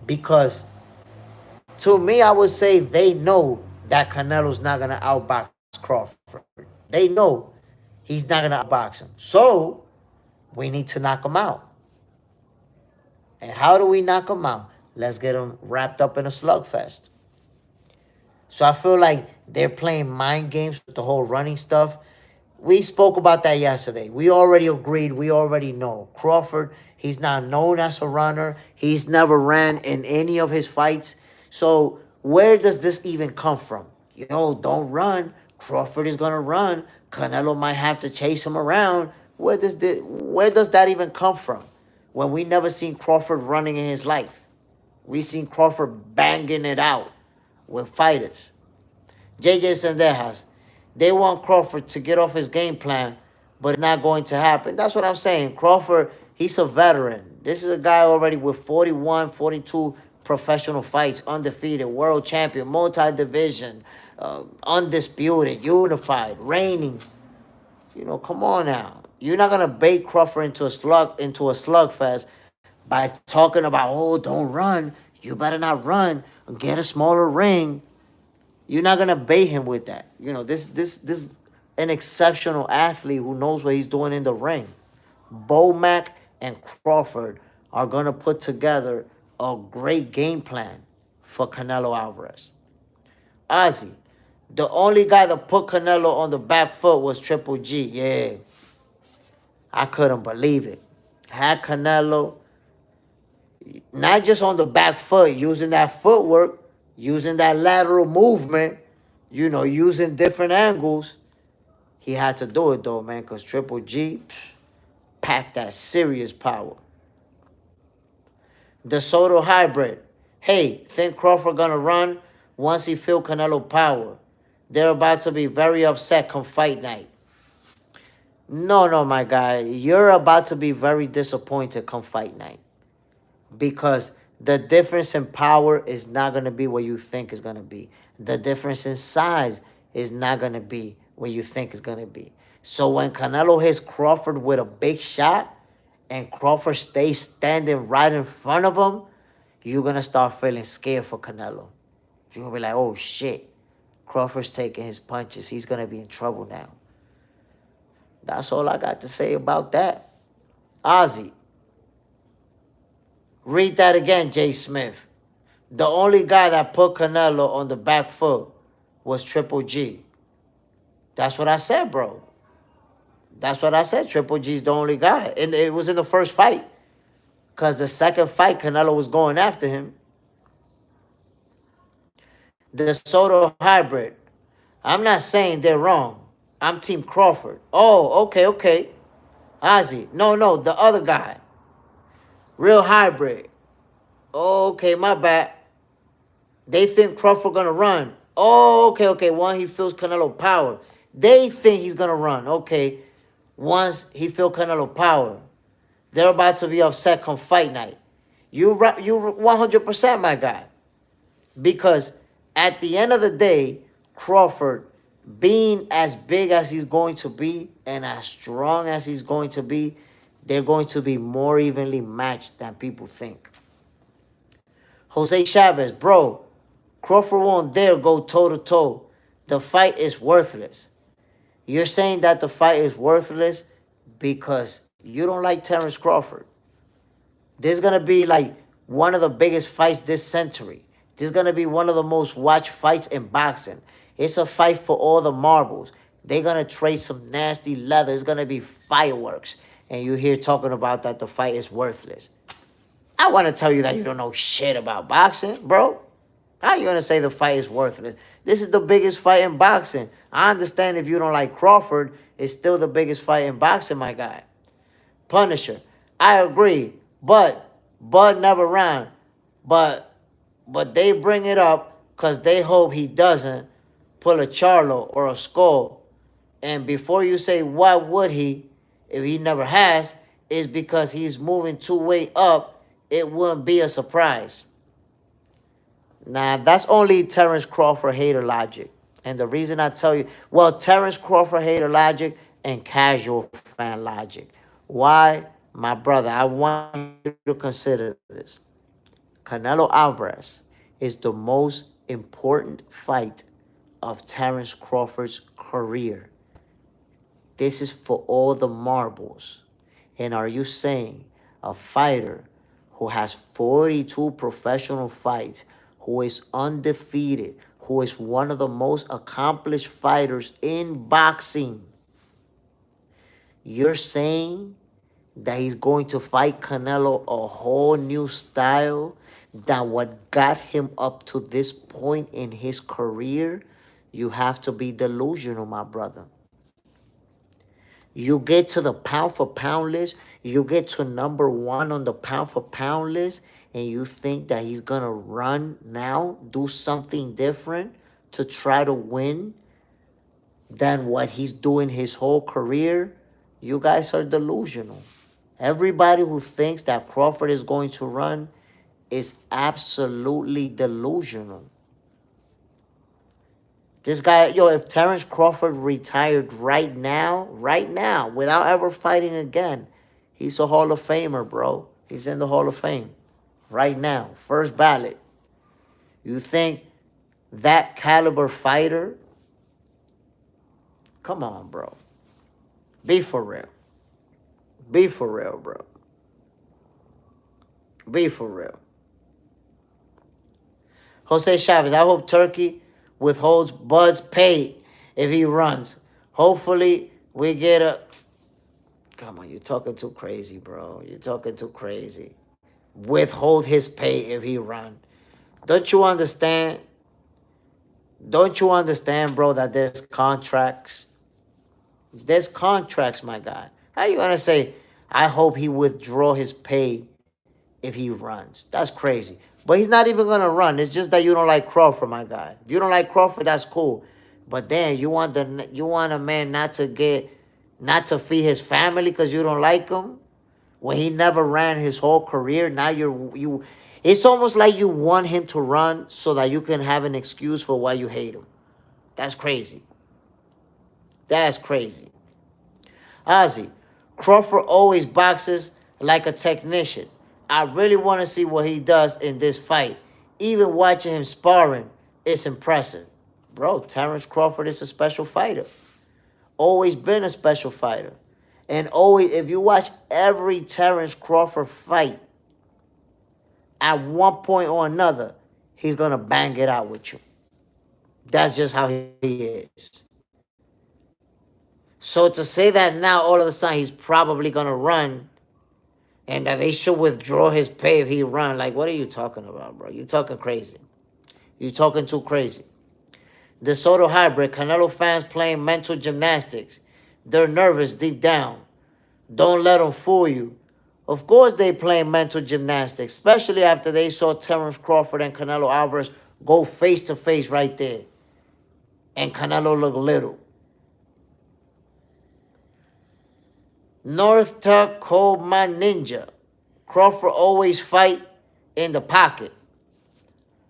Because to me, I would say they know that Canelo's not going to outbox Crawford. They know he's not going to outbox him. So we need to knock him out. And how do we knock him out? Let's get him wrapped up in a slugfest. So I feel like they're playing mind games with the whole running stuff. We spoke about that yesterday. We already agreed. We already know. Crawford, he's not known as a runner. He's never ran in any of his fights. So where does this even come from? Yo, don't run. Crawford is going to run. Canelo might have to chase him around. Where does that even come from? When we never seen Crawford running in his life. We seen Crawford banging it out with fighters. JJ Sendejas, they want Crawford to get off his game plan, but it's not going to happen. That's what I'm saying. Crawford, he's a veteran. This is a guy already with 41, 42 professional fights, undefeated, world champion, multi-division, undisputed, unified, reigning. You know, come on now. You're not gonna bait Crawford into a slugfest by talking about, oh, don't run. You better not run. Get a smaller ring. You're not gonna bait him with that. You know, this an exceptional athlete who knows what he's doing in the ring. Bomac and Crawford are gonna put together a great game plan for Canelo Alvarez. Ozzy, the only guy that put Canelo on the back foot was Triple G. Yeah, I couldn't believe it. Had Canelo not just on the back foot, using that footwork, using that lateral movement, you know, using different angles. He had to do it though, man, because Triple G packed that serious power. The Soto hybrid. Hey, think Crawford gonna run? once he feel Canelo power. They're about to be very upset come fight night. No, no, my guy. You're about to be very disappointed come fight night. Because the difference in power is not going to be what you think is going to be. The difference in size is not going to be what you think is going to be. So when Canelo hits Crawford with a big shot and Crawford stays standing right in front of him, you're going to start feeling scared for Canelo. You're going to be like, oh, shit. Crawford's taking his punches. He's going to be in trouble now. That's all I got to say about that. Ozzy. Read that again, Jay Smith. The only guy that put Canelo on the back foot was Triple G. That's what I said, bro. That's what I said. Triple G's the only guy. And it was in the first fight. Because the second fight, Canelo was going after him. The Soto hybrid. I'm not saying they're wrong. I'm Team Crawford. Oh, okay. Ozzy. No, the other guy. Real hybrid. Okay, my bad. They think Crawford gonna run. Oh, okay. One, he feels Canelo power. They think he's gonna run. Okay. Once he feel Canelo power, they're about to be upset come fight night. You 100%, my guy. Because at the end of the day, Crawford, being as big as he's going to be and as strong as he's going to be, they're going to be more evenly matched than people think. Jose Chavez, bro, Crawford won't dare go toe-to-toe. The fight is worthless. You're saying that the fight is worthless because you don't like Terence Crawford. This is going to be like one of the biggest fights this century. This is going to be one of the most watched fights in boxing. It's a fight for all the marbles. They're going to trade some nasty leather. It's going to be fireworks. And you hear talking about that the fight is worthless. I want to tell you that you don't know shit about boxing, bro. How are you going to say the fight is worthless? This is the biggest fight in boxing. I understand if you don't like Crawford, it's still the biggest fight in boxing, my guy. Punisher, I agree. But Bud never ran. But they bring it up because they hope he doesn't pull a Charlo or a Skull. And before you say, why would he, if he never has, is because he's moving two-way up, it wouldn't be a surprise. Nah, that's only Terence Crawford hater logic. And the reason I tell you, well, Terence Crawford hater logic and casual fan logic. Why? My brother, I want you to consider this. Canelo Alvarez is the most important fight of Terence Crawford's career. This is for all the marbles. And are you saying a fighter who has 42 professional fights, who is undefeated, who is one of the most accomplished fighters in boxing, you're saying that he's going to fight Canelo a whole new style than what got him up to this point in his career? You have to be delusional, my brother. You get to the pound for pound list, you get to number one on the pound for pound list, and you think that he's going to run now, do something different to try to win than what he's doing his whole career? You guys are delusional. Everybody who thinks that Crawford is going to run is absolutely delusional. This guy, if Terence Crawford retired right now, without ever fighting again, he's a Hall of Famer, bro. He's in the Hall of Fame right now, first ballot. You think that caliber fighter? Come on, bro. Be for real. Be for real, bro. Be for real. Jose Chavez, I hope Turkey withholds Bud's pay if he runs. Hopefully, we get a... Come on, you're talking too crazy, bro. You're talking too crazy. Withhold his pay if he run. Don't you understand? Don't you understand, bro, that there's contracts? There's contracts, my guy. How you going to say, I hope he withdraw his pay if he runs? That's crazy. But he's not even gonna run. It's just that you don't like Crawford, my guy. If you don't like Crawford, that's cool. But then you want a man not to feed his family because you don't like him when he never ran his whole career. Now you. It's almost like you want him to run so that you can have an excuse for why you hate him. That's crazy. That's crazy. Ozzy, Crawford always boxes like a technician. I really want to see what he does in this fight. Even watching him sparring, it's impressive. Bro, Terrence Crawford is a special fighter. Always been a special fighter. And always, if you watch every Terrence Crawford fight, at one point or another, he's going to bang it out with you. That's just how he is. So to say that now all of a sudden he's probably going to run and that they should withdraw his pay if he run, like, what are you talking about, bro? You talking crazy. You talking too crazy. The Soto hybrid, Canelo fans playing mental gymnastics. They're nervous deep down. Don't let them fool you. Of course they playing mental gymnastics, especially after they saw Terrence Crawford and Canelo Alvarez go face to face right there. And Canelo looked little. North Tuck called my ninja. Crawford always fight in the pocket.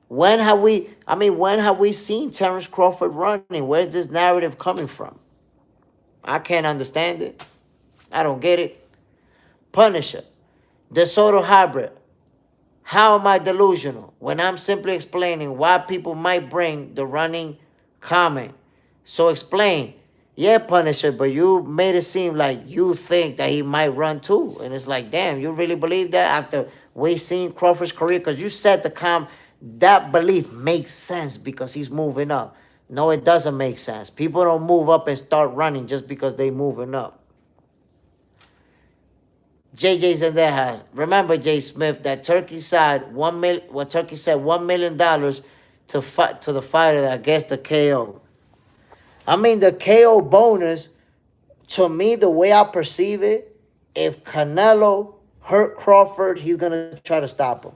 When have we seen Terrence Crawford running? Where's this narrative coming from? I can't understand it. I don't get it. Punisher. De Soto hybrid. How am I delusional when I'm simply explaining why people might bring the running comment? So explain. Yeah, Punisher, but you made it seem like you think that he might run too. And it's like, damn, you really believe that after we seen Crawford's career? Because you said that belief makes sense because he's moving up. No, it doesn't make sense. People don't move up and start running just because they moving up. JJ's in their house. Remember, Jay Smith, that Turkey said $1 million to the fighter that gets the KO. I mean, the KO bonus, to me, the way I perceive it, if Canelo hurt Crawford, he's going to try to stop him.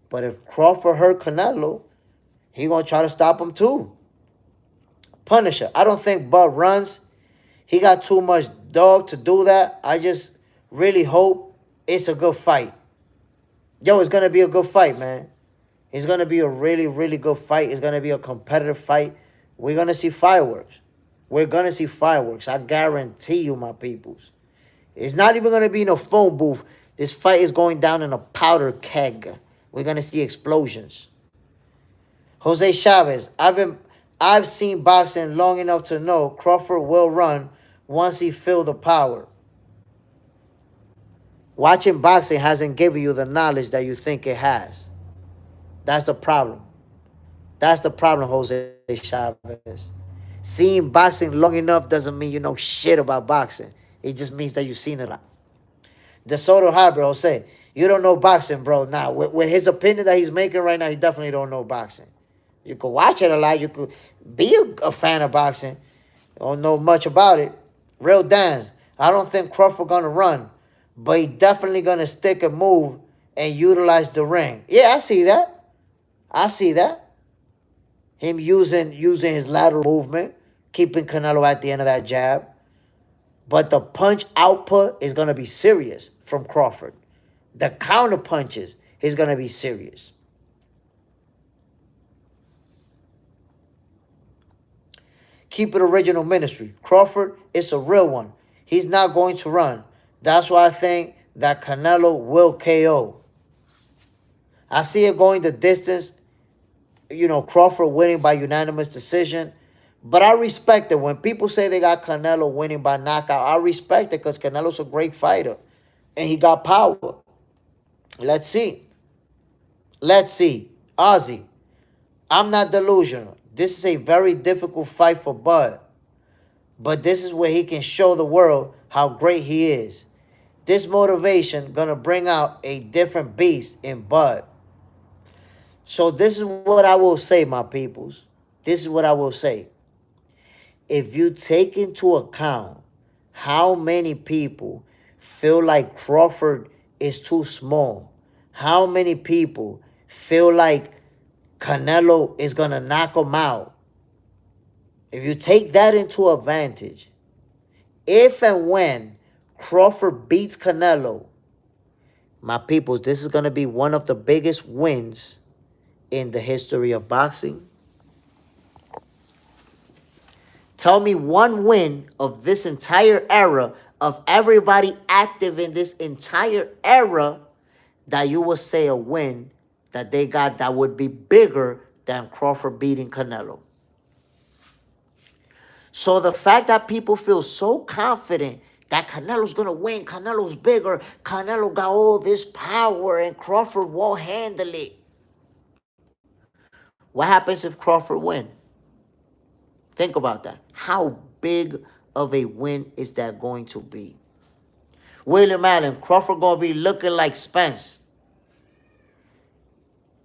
But if Crawford hurt Canelo, he's going to try to stop him too. Punisher. I don't think Bud runs. He got too much dog to do that. I just really hope it's a good fight. Yo, it's going to be a good fight, man. It's going to be a really, really good fight. It's going to be a competitive fight. We're going to see fireworks. We're going to see fireworks. I guarantee you, my peoples. It's not even going to be in a phone booth. This fight is going down in a powder keg. We're going to see explosions. Jose Chavez. I've seen boxing long enough to know Crawford will run once he feels the power. Watching boxing hasn't given you the knowledge that you think it has. That's the problem. That's the problem, Jose Chavez. Seeing boxing long enough doesn't mean you know shit about boxing. It just means that you've seen it a lot. De Soto hybrid, Jose, you don't know boxing, bro. Now, with his opinion that he's making right now, he definitely don't know boxing. You could watch it a lot. You could be a fan of boxing. You don't know much about it. Real dance. I don't think Crawford going to run, but he definitely going to stick and move and utilize the ring. Yeah, I see that. I see that. Him using his lateral movement, keeping Canelo at the end of that jab. But the punch output is going to be serious from Crawford. The counter punches is going to be serious. Keep it original ministry. Crawford is a real one. He's not going to run. That's why I think that Canelo will KO. I see it going the distance. You know, Crawford winning by unanimous decision. But I respect it. When people say they got Canelo winning by knockout, I respect it because Canelo's a great fighter. And he got power. Let's see. Let's see. Ozzy, I'm not delusional. This is a very difficult fight for Bud. But this is where he can show the world how great he is. This motivation going to bring out a different beast in Bud. So this is what I will say, my peoples. This is what I will say. If you take into account how many people feel like Crawford is too small, how many people feel like Canelo is going to knock him out, if you take that into advantage, if and when Crawford beats Canelo, my peoples, this is going to be one of the biggest wins in the history of boxing. Tell me one win of this entire era, of everybody active in this entire era, that you would say a win that they got that would be bigger than Crawford beating Canelo. So the fact that people feel so confident that Canelo's going to win, Canelo's bigger, Canelo got all this power and Crawford won't handle it. What happens if Crawford win? Think about that. How big of a win is that going to be? William Allen, Crawford going to be looking like Spence.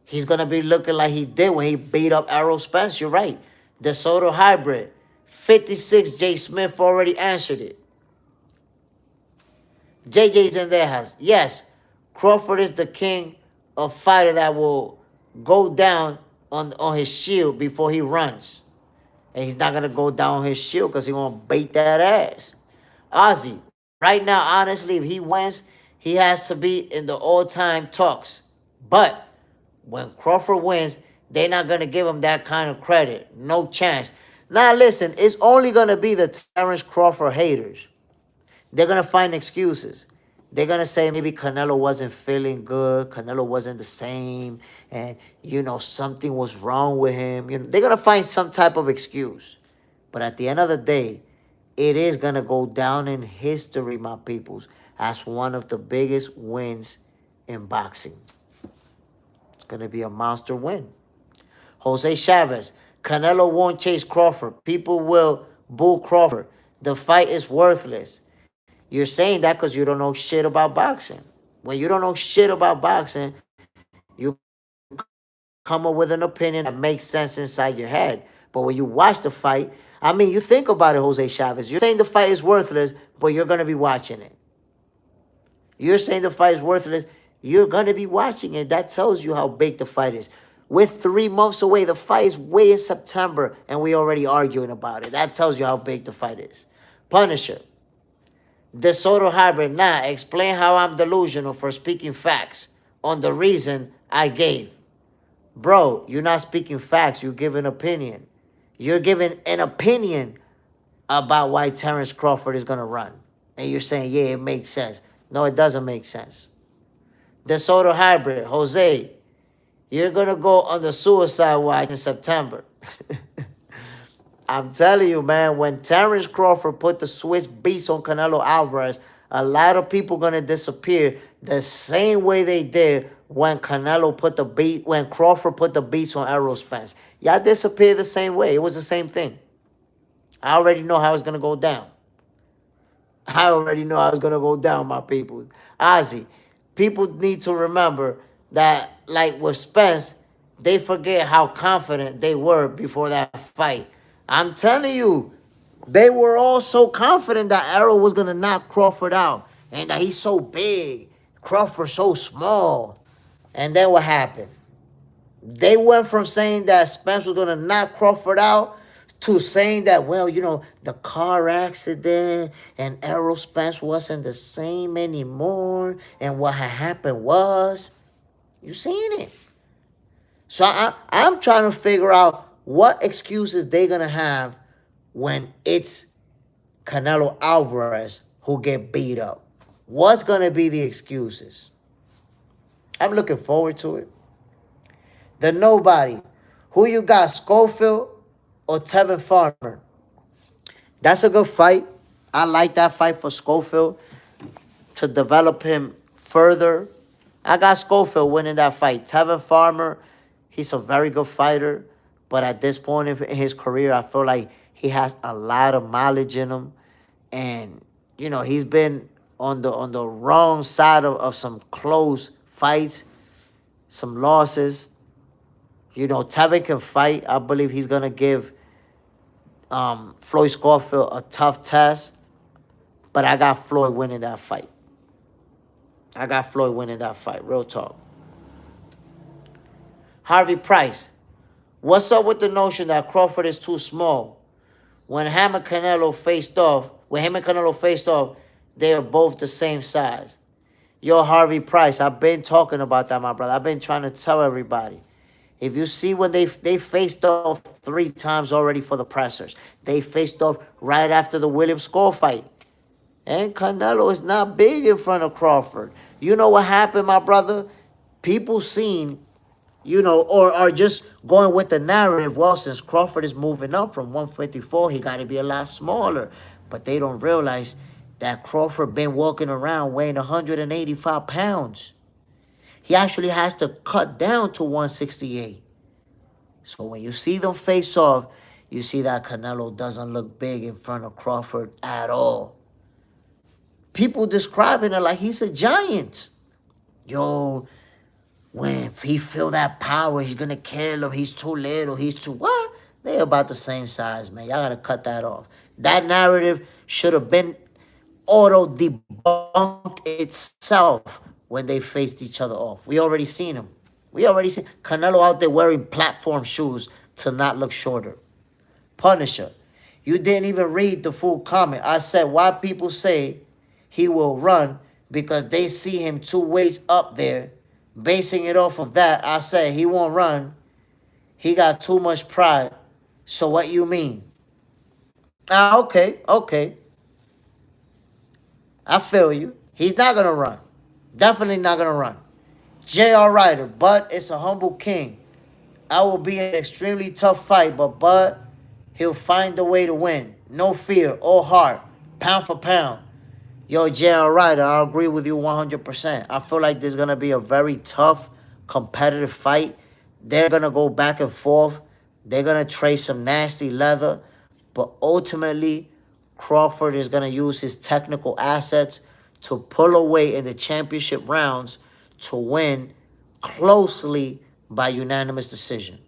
He's going to be looking like he did when he beat up Errol Spence. You're right. The Soto hybrid. 56 J. Smith already answered it. JJ's in there has. Yes, Crawford is the king of fighter that will go down on his shield before he runs. And he's not going to go down on his shield because he's going to beat that ass. Ozzy, right now, honestly, if he wins, he has to be in the all-time talks. But when Crawford wins, they're not going to give him that kind of credit. No chance. Now, listen, it's only going to be the Terence Crawford haters. They're going to find excuses. They're going to say maybe Canelo wasn't feeling good. Canelo wasn't the same. And, something was wrong with him. They're going to find some type of excuse. But at the end of the day, it is going to go down in history, my peoples, as one of the biggest wins in boxing. It's going to be a monster win. Jose Chavez, Canelo won't chase Crawford. People will boo Crawford. The fight is worthless. You're saying that because you don't know shit about boxing. When you don't know shit about boxing, you come up with an opinion that makes sense inside your head. But when you watch the fight, you think about it, Jose Chavez. You're saying the fight is worthless, but you're going to be watching it. You're saying the fight is worthless. You're going to be watching it. That tells you how big the fight is. We're 3 months away. The fight is way in September, and we're already arguing about it. That tells you how big the fight is. Punisher. De Soto hybrid. Nah, explain how I'm delusional for speaking facts on the reason I gave. Bro, you're not speaking facts. You give an opinion. You're giving an opinion about why Terence Crawford is going to run. And you're saying, yeah, it makes sense. No, it doesn't make sense. De Soto hybrid. Jose, you're going to go on the suicide watch in September. I'm telling you, man, when Terence Crawford put the Swiss beats on Canelo Alvarez, a lot of people going to disappear the same way they did when when Crawford put the beats on Errol Spence. Y'all disappear the same way. It was the same thing. I already know how it's going to go down. I already know how it's going to go down, my people. Ozzy, people need to remember that, like with Spence, they forget how confident they were before that fight. I'm telling you, they were all so confident that Errol was going to knock Crawford out. And that he's so big, Crawford so small. And then what happened? They went from saying that Spence was going to knock Crawford out to saying that, the car accident and Errol Spence wasn't the same anymore. And what had happened was, you seen it. So I'm trying to figure out what excuses they're going to have when it's Canelo Alvarez who get beat up. What's going to be the excuses? I'm looking forward to it. The nobody. Who you got, Schofield or Tevin Farmer? That's a good fight. I like that fight for Schofield to develop him further. I got Schofield winning that fight. Tevin Farmer, he's a very good fighter. But at this point in his career, I feel like he has a lot of mileage in him. And, he's been on the wrong side of some close fights, some losses. Tevin can fight. I believe he's going to give Floyd Schofield a tough test. But I got Floyd winning that fight. Real talk. Harvey Price. What's up with the notion that Crawford is too small? When him and Canelo faced off, they are both the same size. Yo, Harvey Price, I've been talking about that, my brother. I've been trying to tell everybody. If you see when they faced off 3 times already for the pressers, they faced off right after the Williams Skull fight. And Canelo is not big in front of Crawford. You know what happened, my brother? People seen, or are just going with the narrative. Well, since Crawford is moving up from 154, he got to be a lot smaller. But they don't realize that Crawford been walking around weighing 185 pounds. He actually has to cut down to 168. So when you see them face off, you see that Canelo doesn't look big in front of Crawford at all. People describing it like he's a giant. Yo, when he feel that power, he's going to kill him. He's too little. He's too... What? They about the same size, man. Y'all got to cut that off. That narrative should have been auto-debunked itself when they faced each other off. We already seen him. We already seen Canelo out there wearing platform shoes to not look shorter. Punisher, you didn't even read the full comment. I said why people say he will run because they see him 2 weights up there. Basing it off of that, I said he won't run. He got too much pride. So what you mean? Okay. I feel you. He's not going to run. Definitely not going to run. J.R. Ryder, Bud is a humble king. I will be an extremely tough fight, but Bud, he'll find a way to win. No fear, all heart, pound for pound. Yo, Jaron Ryder, I agree with you 100%. I feel like there's going to be a very tough, competitive fight. They're going to go back and forth. They're going to trade some nasty leather. But ultimately, Crawford is going to use his technical assets to pull away in the championship rounds to win closely by unanimous decision.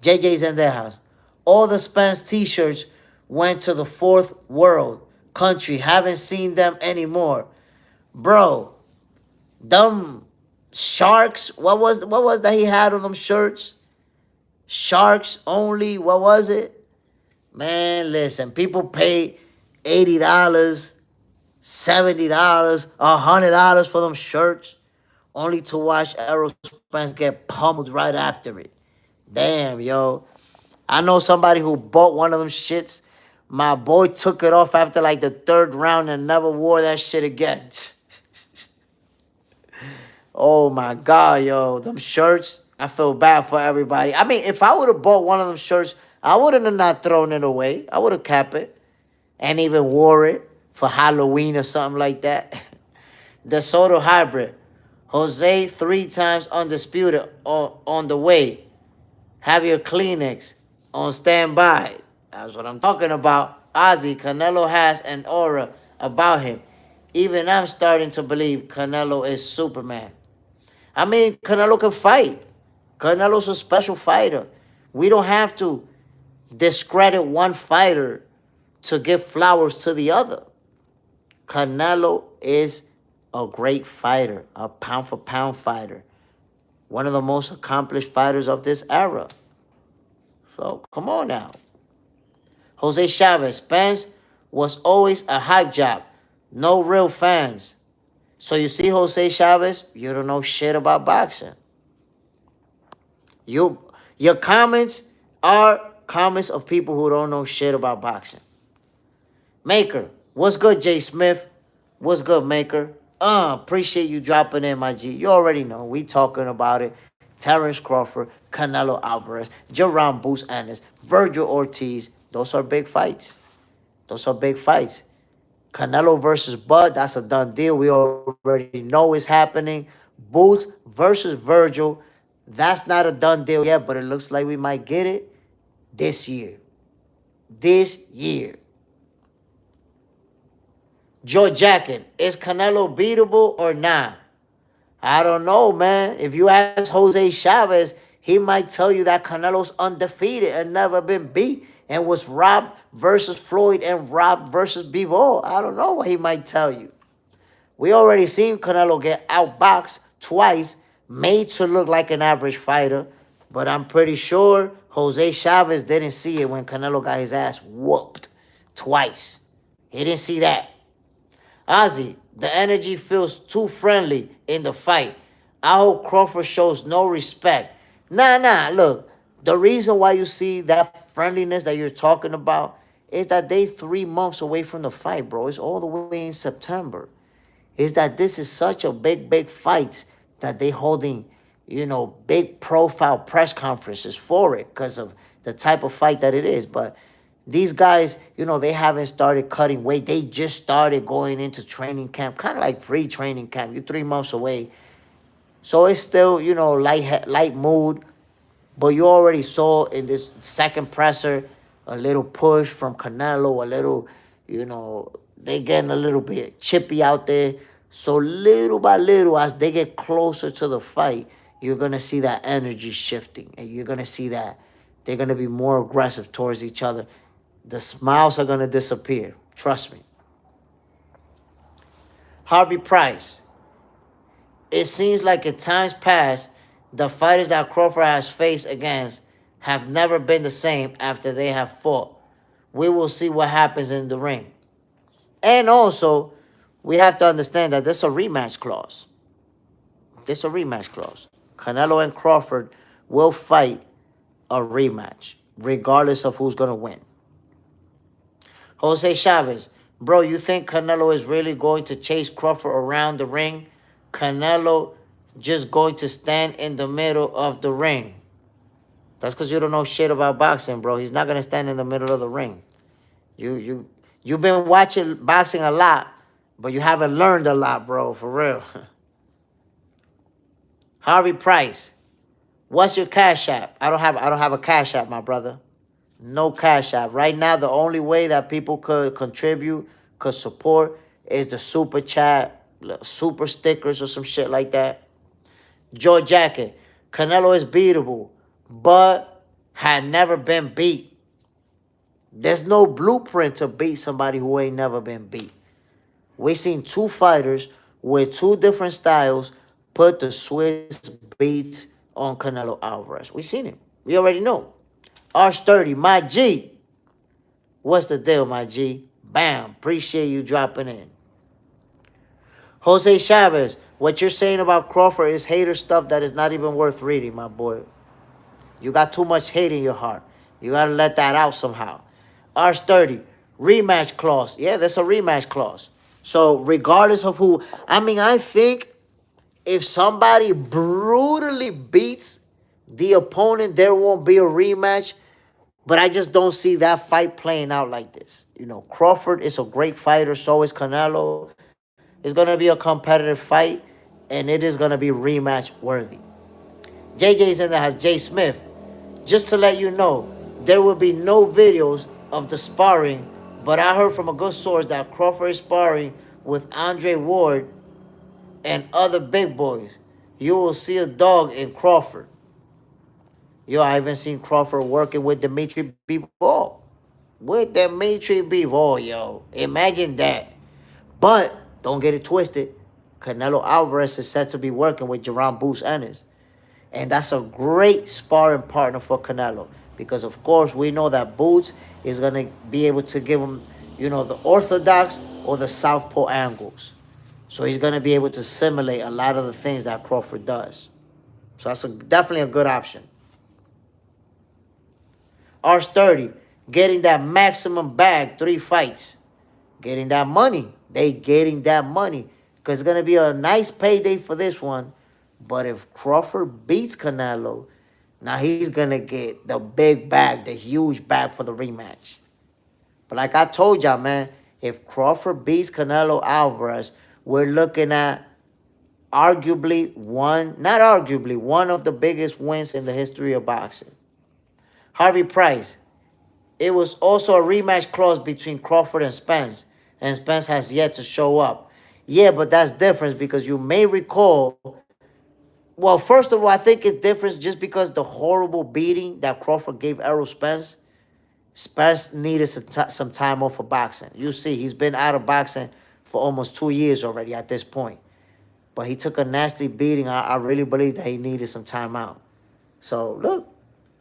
JJ's in their house. All the Spence t-shirts went to the 4th world country. Haven't seen them anymore. Bro, them sharks, what was that he had on them shirts? Sharks only, what was it? Man, listen, people pay $80, $70, $100 for them shirts only to watch Errol Spence get pummeled right after it. Damn, yo. I know somebody who bought one of them shits. My boy took it off after like the 3rd round and never wore that shit again. Oh my God, yo. Them shirts, I feel bad for everybody. I mean, if I would have bought one of them shirts, I wouldn't have not thrown it away. I would have kept it and even wore it for Halloween or something like that. The Soto Hybrid. Jose 3 times undisputed on the way. Have your Kleenex on standby. That's what I'm talking about. Ozzy, Canelo has an aura about him. Even I'm starting to believe Canelo is Superman. I mean, Canelo can fight. Canelo's a special fighter. We don't have to discredit one fighter to give flowers to the other. Canelo is a great fighter, a pound-for-pound fighter. One of the most accomplished fighters of this era. So, come on now. Jose Chavez, Spence was always a hype job. No real fans. So you see, Jose Chavez, you don't know shit about boxing. Your comments are comments of people who don't know shit about boxing. Maker, what's good, Jay Smith? What's good, Maker? Appreciate you dropping in, my G. You already know. We talking about it. Terrence Crawford, Canelo Alvarez, Jaron Boots Ennis, Vergil Ortiz. Those are big fights. Those are big fights. Canelo versus Bud, that's a done deal. We already know it's happening. Boots versus Virgil, that's not a done deal yet, but it looks like we might get it this year. This year. Joe Jacket, is Canelo beatable or not? I don't know, man. If you ask Jose Chavez, he might tell you that Canelo's undefeated and never been beat and was Rob versus Floyd and Rob versus Bivol. I don't know what he might tell you. We already seen Canelo get outboxed twice made to look like an average fighter, but I'm pretty sure Jose Chavez didn't see it when Canelo got his ass whooped twice. He didn't see that. Ozzy, the energy feels too friendly in the fight. I hope Crawford shows no respect. Nah, look. The reason why you see that friendliness that you're talking about is that they 3 months away from the fight, bro. It's all the way in September. Is that this is such a big fight that they holding, big profile press conferences for it because of the type of fight that it is. But these guys, they haven't started cutting weight. They just started going into training camp, kind of like pre-training camp. You're 3 months away. So it's still, light mood. But you already saw in this second presser a little push from Canelo, a little, they getting a little bit chippy out there. So little by little, as they get closer to the fight, you're going to see that energy shifting. And you're going to see that they're going to be more aggressive towards each other. The smiles are going to disappear. Trust me. Harvey Price. It seems like in times past, the fighters that Crawford has faced against have never been the same after they have fought. We will see what happens in the ring. And also, we have to understand that there's a rematch clause. There's a rematch clause. Canelo and Crawford will fight a rematch, regardless of who's going to win. Jose Chavez, bro, you think Canelo is really going to chase Crawford around the ring? Canelo just going to stand in the middle of the ring. That's because you don't know shit about boxing, bro. He's not going to stand in the middle of the ring. You've been watching boxing a lot, but you haven't learned a lot, bro, for real. Harvey Price, what's your cash app? I don't have a cash app, my brother. No cash app. Right now, the only way that people could contribute, could support, is the super chat, super stickers or some shit like that. Joe Jacket, Canelo is beatable, but had never been beat. There's no blueprint to beat somebody who ain't never been beat. We seen two fighters with two different styles put the Swiss beats on Canelo Alvarez. We seen it. We already know. R30, my G. What's the deal, my G? Bam. Appreciate you dropping in. Jose Chavez, what you're saying about Crawford is hater stuff that is not even worth reading, my boy. You got too much hate in your heart. You got to let that out somehow. R30, rematch clause. Yeah, there's a rematch clause. So regardless of who, I think if somebody brutally beats the opponent, there won't be a rematch. But I just don't see that fight playing out like this. Crawford is a great fighter. So is Canelo. It's going to be a competitive fight. And it is going to be rematch worthy. JJ's in there has Jay Smith. Just to let you know, there will be no videos of the sparring. But I heard from a good source that Crawford is sparring with Andre Ward and other big boys. You will see a dog in Crawford. Yo, I haven't seen Crawford working with Dimitri Bivol. With Dimitri Bivol, yo. Imagine that. But, don't get it twisted. Canelo Alvarez is set to be working with Jaron Boots Ennis. And that's a great sparring partner for Canelo. Because, of course, we know that Boots is going to be able to give him, the orthodox or the southpaw angles. So he's going to be able to simulate a lot of the things that Crawford does. So that's definitely a good option. R30, getting that maximum bag, 3 fights. Getting that money. They getting that money. Because it's going to be a nice payday for this one. But if Crawford beats Canelo, now he's going to get the big bag, the huge bag for the rematch. But like I told y'all, man, if Crawford beats Canelo Alvarez, we're looking at one of the biggest wins in the history of boxing. Harvey Price, it was also a rematch clause between Crawford and Spence has yet to show up. Yeah, but that's different because you may recall, well, first of all, I think it's different just because the horrible beating that Crawford gave Errol Spence needed some time off of boxing. You see, he's been out of boxing for almost 2 years already at this point. but he took a nasty beating. I really believe that he needed some time out. So look,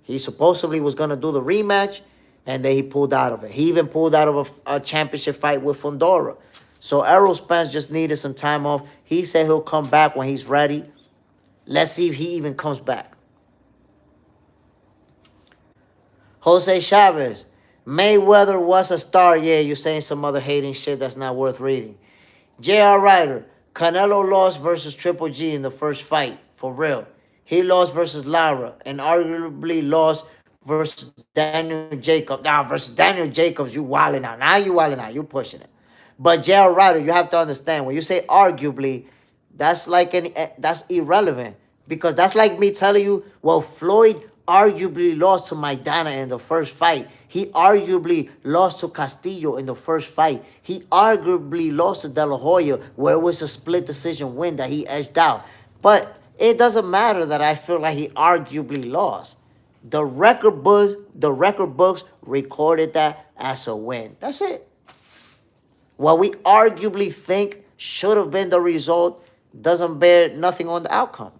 he supposedly was gonna do the rematch, and then he pulled out of it. He even pulled out of a championship fight with Fundora. So Errol Spence just needed some time off. He said he'll come back when he's ready. Let's see if he even comes back. Jose Chavez. Mayweather was a star. Yeah, you're saying some other hating shit that's not worth reading. J.R. Ryder. Canelo lost versus Triple G in the first fight. For real. He lost versus Lara and arguably lost versus Daniel Jacobs. Now, versus Daniel Jacobs, you wilding out. Now you wilding out. You pushing it. But J.R. Ryder, you have to understand, when you say arguably, that's that's irrelevant. Because that's like me telling you, well, Floyd arguably lost to Maidana in the first fight. He arguably lost to Castillo in the first fight. He arguably lost to De La Hoya, where it was a split decision win that he edged out. But it doesn't matter that I feel like he arguably lost. The record books recorded that as a win. That's it. What we arguably think should have been the result doesn't bear nothing on the outcome.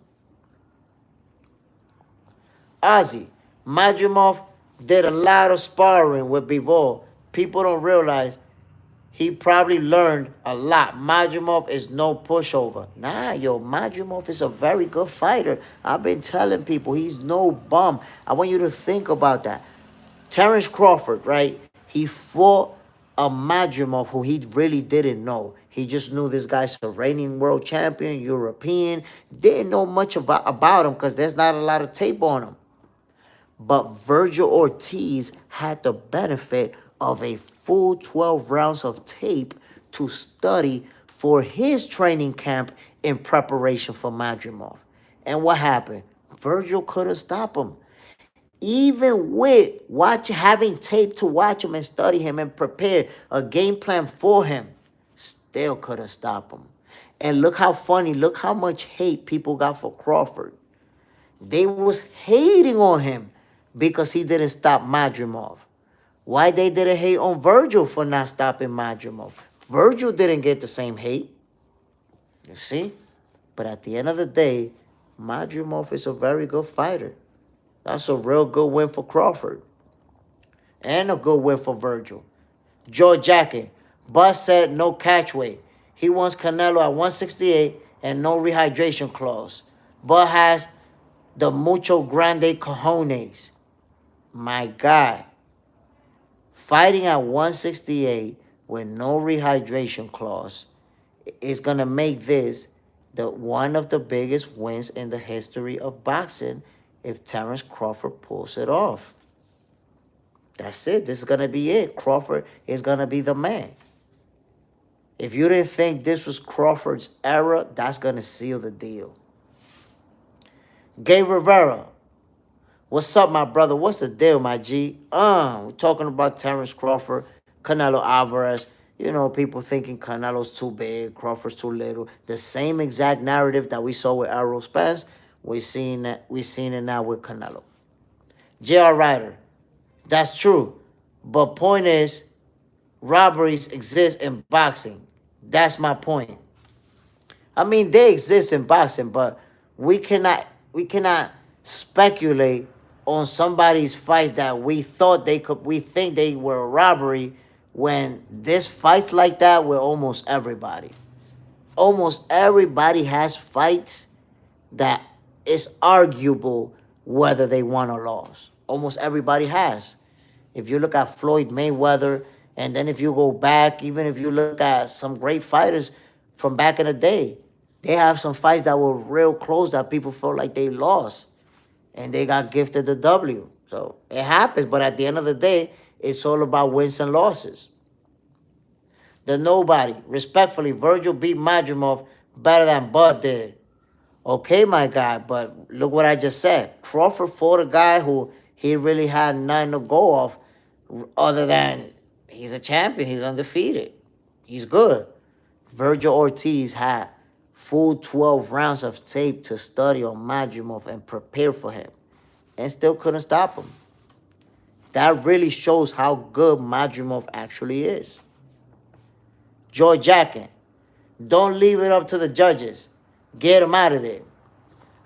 Ozzy, Madrimov did a lot of sparring with Bivol. People don't realize he probably learned a lot. Madrimov is no pushover. Nah, yo, Madrimov is a very good fighter. I've been telling people he's no bum. I want you to think about that. Terence Crawford, right? He fought a Madrimov who he really didn't know. He just knew this guy's a reigning world champion, European. Didn't know much about him because there's not a lot of tape on him. But Vergil Ortiz had the benefit of a full 12 rounds of tape to study for his training camp in preparation for Madrimov. And what happened? Virgil couldn't stop him. Even with having tape to watch him and study him and prepare a game plan for him, still couldn't stop him. And look how funny, look how much hate people got for Crawford. They was hating on him because he didn't stop Madrimov. Why they didn't hate on Virgil for not stopping Madrimov? Virgil didn't get the same hate. You see? But at the end of the day, Madrimov is a very good fighter. That's a real good win for Crawford. And a good win for Virgil. Joe Jacket. Bus said no catch weight. He wants Canelo at 168 and no rehydration clause. Bud has the mucho grande cojones. My guy. Fighting at 168 with no rehydration clause is going to make this one of the biggest wins in the history of boxing if Terence Crawford pulls it off. That's it. This is going to be it. Crawford is going to be the man. If you didn't think this was Crawford's era, that's going to seal the deal. Gay Rivera. What's up, my brother? What's the deal, my G? We're talking about Terence Crawford, Canelo Alvarez. You know, people thinking Canelo's too big, Crawford's too little. The same exact narrative that we saw with Errol Spence, we're seeing it now with Canelo. J.R. Ryder. That's true. But point is, robberies exist in boxing. That's my point. I mean, they exist in boxing, but we cannot speculate on somebody's fights that we think they were a robbery when there's fights like that with almost everybody. Almost everybody has fights that it's arguable whether they won or lost. Almost everybody has. If you look at Floyd Mayweather, and then if you go back, even if you look at some great fighters from back in the day, they have some fights that were real close that people felt like they lost. And they got gifted the W. So it happens, but at the end of the day, it's all about wins and losses. The nobody. Respectfully, Virgil beat Madrimov better than Bud did. Okay, my guy, but look what I just said. Crawford fought a guy who he really had nothing to go off other than he's a champion. He's undefeated. He's good. Vergil Ortiz had full 12 rounds of tape to study on Madrimov and prepare for him, and still couldn't stop him. That really shows how good Madrimov actually is. Joy Jackin, don't leave it up to the judges. Get him out of there.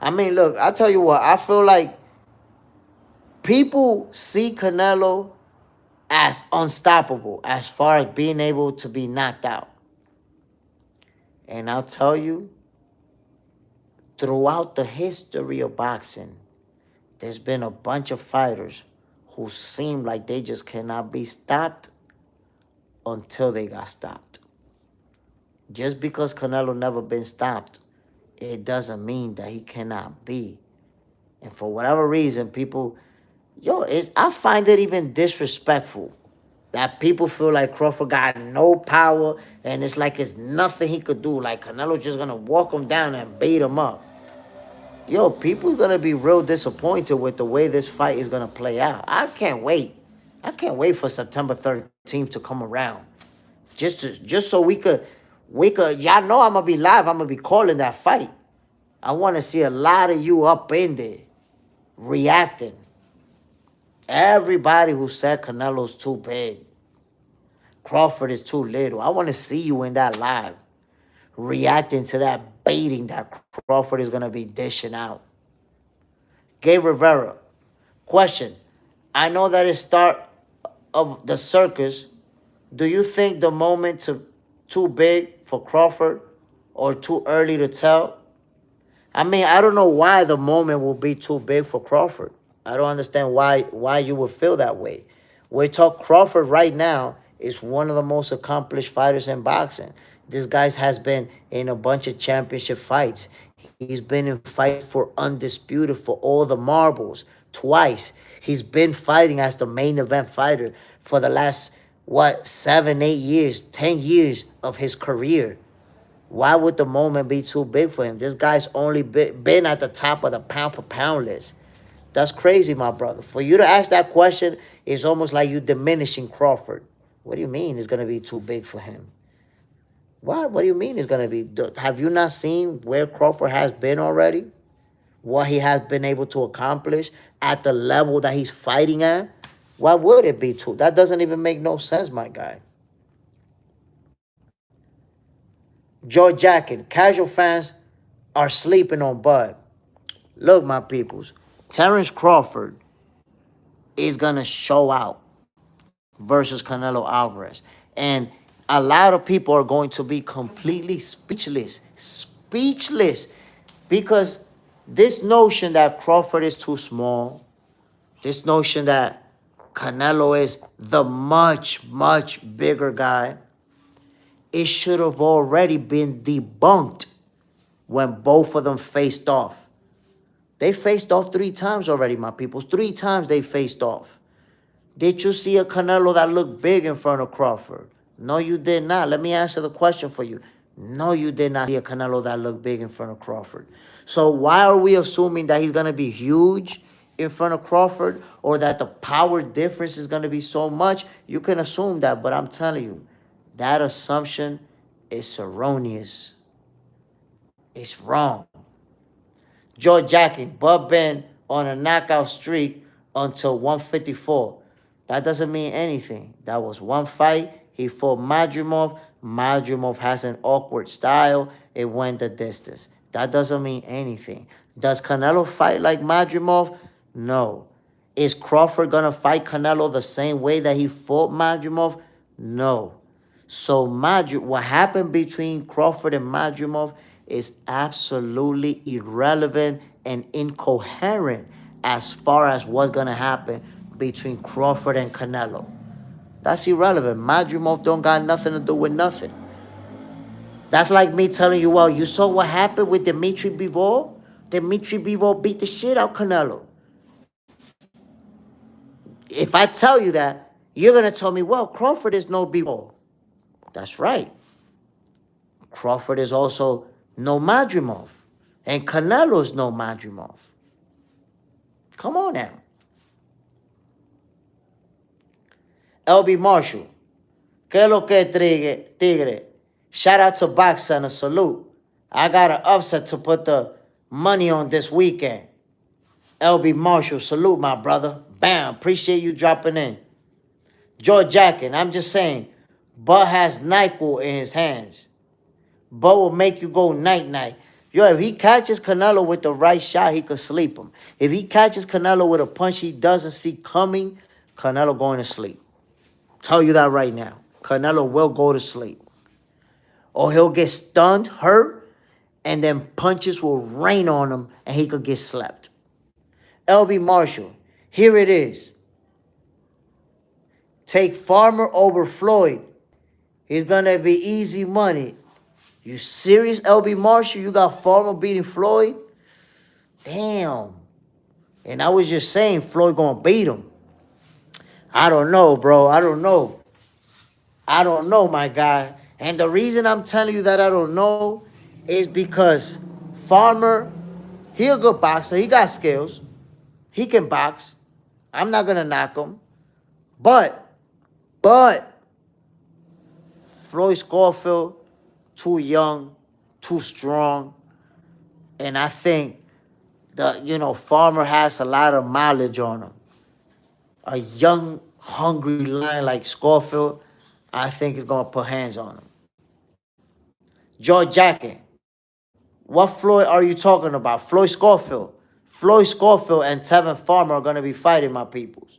I mean, look, I tell you what, I feel like people see Canelo as unstoppable as far as being able to be knocked out. And I'll tell you, throughout the history of boxing, there's been a bunch of fighters who seem like they just cannot be stopped until they got stopped. Just because Canelo never been stopped, it doesn't mean that he cannot be. And for whatever reason, people, I find it even disrespectful that people feel like Crawford got no power and it's like it's nothing he could do. Like Canelo just gonna walk him down and beat him up. People are gonna be real disappointed with the way this fight is gonna play out. I can't wait. I can't wait for September 13th to come around. Just so we could y'all know I'm gonna be live. I'm gonna be calling that fight. I wanna see a lot of you up in there reacting. Everybody who said Canelo's too big, Crawford is too little. I want to see you in that live, reacting to that baiting that Crawford is going to be dishing out. Gabe Rivera, question. I know that it's start of the circus. Do you think the moment too big for Crawford or too early to tell? I mean, I don't know why the moment will be too big for Crawford. I don't understand why you would feel that way. We talk Crawford right now is one of the most accomplished fighters in boxing. This guy has been in a bunch of championship fights. He's been in fights for undisputed for all the marbles twice. He's been fighting as the main event fighter for the last, 7, 8 years, 10 years of his career. Why would the moment be too big for him? This guy's only been at the top of the pound for pound list. That's crazy, my brother. For you to ask that question, it's almost like you diminishing Crawford. What do you mean it's going to be too big for him? What do you mean it's going to be? Have you not seen where Crawford has been already? What he has been able to accomplish at the level that he's fighting at? Why would it be too? That doesn't even make no sense, my guy. Joe Jacket, casual fans are sleeping on Bud. Look, my peoples, Terrence Crawford is going to show out versus Canelo Alvarez. And a lot of people are going to be completely speechless. Speechless. Because this notion that Crawford is too small, this notion that Canelo is the much, much bigger guy, it should have already been debunked when both of them faced off. They faced off 3 times already, my peoples. 3 times they faced off. Did you see a Canelo that looked big in front of Crawford? No, you did not. Let me answer the question for you. No, you did not see a Canelo that looked big in front of Crawford. So why are we assuming that he's going to be huge in front of Crawford or that the power difference is going to be so much? You can assume that, but I'm telling you, that assumption is erroneous. It's wrong. Joe Jackie, Bud been on a knockout streak until 154. That doesn't mean anything. That was one fight. He fought Madrimov. Madrimov has an awkward style. It went the distance. That doesn't mean anything. Does Canelo fight like Madrimov? No. Is Crawford going to fight Canelo the same way that he fought Madrimov? No. So what happened between Crawford and Madrimov is absolutely irrelevant and incoherent as far as what's going to happen between Crawford and Canelo. That's irrelevant. Madrimov don't got nothing to do with nothing. That's like me telling you, well, you saw what happened with Dimitri Bivol? Dimitri Bivol beat the shit out Canelo. If I tell you that, you're going to tell me, well, Crawford is no Bivol. That's right. Crawford is also no Madrimov. And Canelo's no Madrimov. Come on now. LB Marshall. Que lo que tigre. Shout out to Box Center. Salute. I got an upset to put the money on this weekend. LB Marshall. Salute, my brother. Bam. Appreciate you dropping in. George Jacket. I'm just saying. Bud has NyQuil in his hands. Bud will make you go night-night. Yo, if he catches Canelo with the right shot, he could sleep him. If he catches Canelo with a punch he doesn't see coming, Canelo going to sleep. Tell you that right now. Canelo will go to sleep. Or he'll get stunned, hurt, and then punches will rain on him and he could get slept. LB Marshall, here it is. Take Farmer over Floyd. He's going to be easy money. You serious, LB Marshall? You got Farmer beating Floyd? Damn. And I was just saying Floyd going to beat him. I don't know, bro. I don't know. I don't know, my guy. And the reason I'm telling you that I don't know is because Farmer, he a good boxer. He got skills. He can box. I'm not going to knock him. But Floyd Scofield, too young, too strong. And I think Farmer has a lot of mileage on him. A young, hungry lion like Scofield, I think is going to put hands on him. George Jacket, what Floyd are you talking about? Floyd Scofield. Floyd Scofield and Tevin Farmer are going to be fighting, my peoples.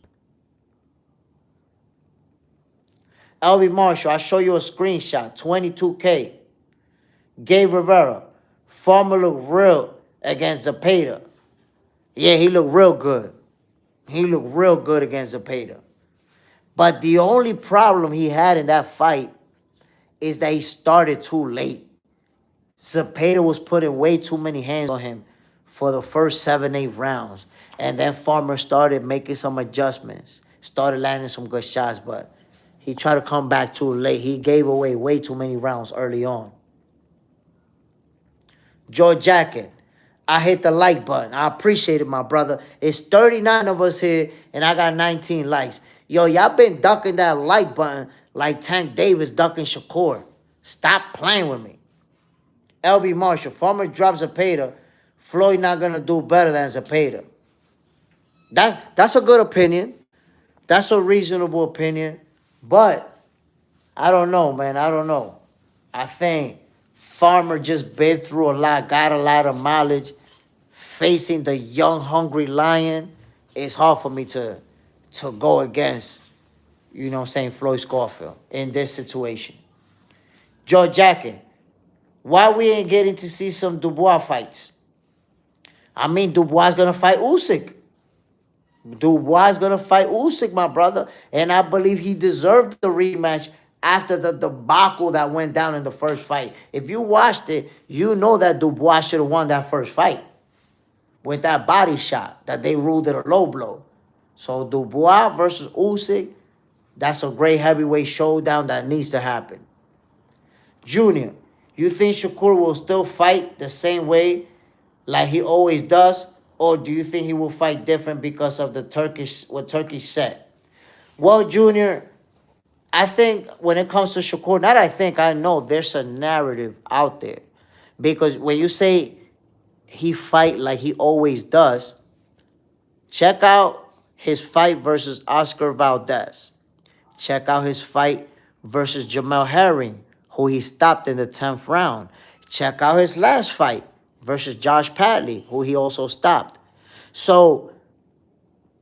LB Marshall, I'll show you a screenshot. 22K. Gabe Rivera. Farmer looked real against Zepeda. Yeah, he looked real good. He looked real good against Zepeda. But the only problem he had in that fight is that he started too late. Zepeda was putting way too many hands on him for the first 7-8 rounds. And then Farmer started making some adjustments. Started landing some good shots, but he tried to come back too late. He gave away way too many rounds early on. George Jacket, I hit the like button. I appreciate it, my brother. It's 39 of us here, and I got 19 likes. Yo, y'all been ducking that like button like Tank Davis ducking Shakur. Stop playing with me. LB Marshall, Farmer drops Zepeda. Floyd not going to do better than Zepeda. That's a good opinion. That's a reasonable opinion. But I don't know, man. I don't know. I think Farmer just been through a lot, got a lot of mileage. Facing the young, hungry lion, it's hard for me to go against, Floyd Scofield in this situation. George Jacket, why we ain't getting to see some Dubois fights? I mean, Dubois is going to fight Usyk. Dubois is going to fight Usyk, my brother. And I believe he deserved the rematch after the debacle that went down in the first fight. If you watched it, you know that Dubois should have won that first fight with that body shot that they ruled it a low blow. So Dubois versus Usyk, that's a great heavyweight showdown that needs to happen. Junior, you think Shakur will still fight the same way like he always does? Or do you think he will fight different because of the Turkish said? Well, Junior, I think when it comes to Shakur, I know there's a narrative out there. Because when you say he fight like he always does, check out his fight versus Oscar Valdez. Check out his fight versus Jamel Herring, who he stopped in the 10th round. Check out his last fight versus Josh Padley, who he also stopped. So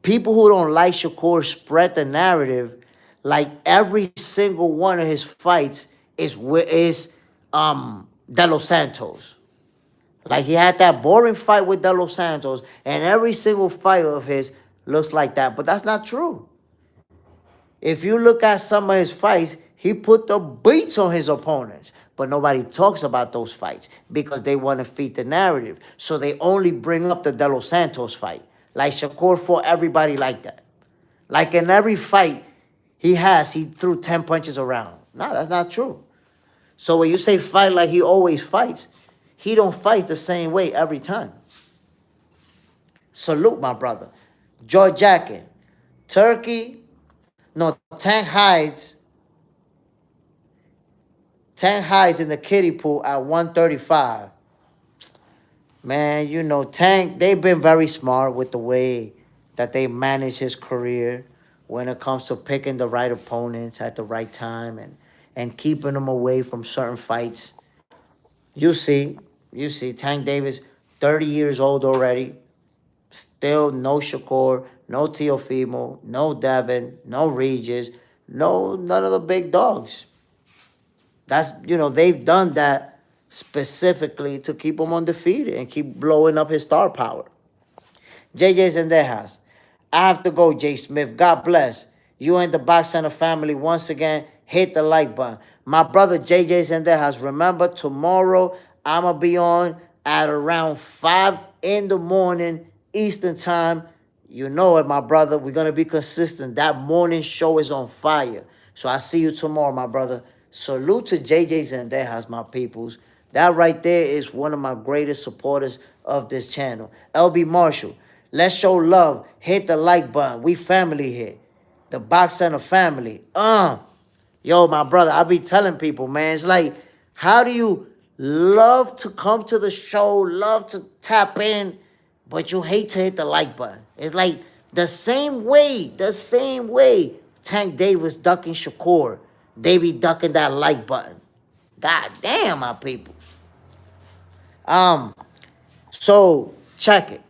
people who don't like Shakur spread the narrative like every single one of his fights is De Los Santos. Like he had that boring fight with De Los Santos, and every single fight of his looks like that. But that's not true. If you look at some of his fights, he put the beats on his opponents. But nobody talks about those fights because they want to feed the narrative. So they only bring up the De Los Santos fight. Like Shakur fought everybody like that. Like in every fight he threw 10 punches around. No, that's not true. So when you say fight like he always fights, he don't fight the same way every time. Salute, my brother. George Jacket. Tank hides. Tank hides in the kiddie pool at 135. Man, Tank, they've been very smart with the way that they manage his career when it comes to picking the right opponents at the right time and keeping them away from certain fights. You see, You see, Tank Davis, 30 years old already. Still no Shakur, no Teofimo, no Devin, no Regis, no none of the big dogs. That's they've done that specifically to keep him undefeated and keep blowing up his star power. JJ Zendejas. I have to go, Jay Smith. God bless. You and the Box Center family once again. Hit the like button. My brother JJ Zendejas. Remember, tomorrow I'ma be on at around 5 in the morning Eastern time. You know it, my brother. We're gonna be consistent. That morning show is on fire. So I see you tomorrow, my brother. Salute to JJ Zendejas, my peoples. That right there is one of my greatest supporters of this channel. LB Marshall. Let's show love. Hit the like button. We family here. The Box Center family. Yo, my brother, I be telling people, man, it's like, how do you love to come to the show, love to tap in, but you hate to hit the like button? It's like the same way Tank Davis ducking Shakur, they be ducking that like button. God damn, my people. So check it.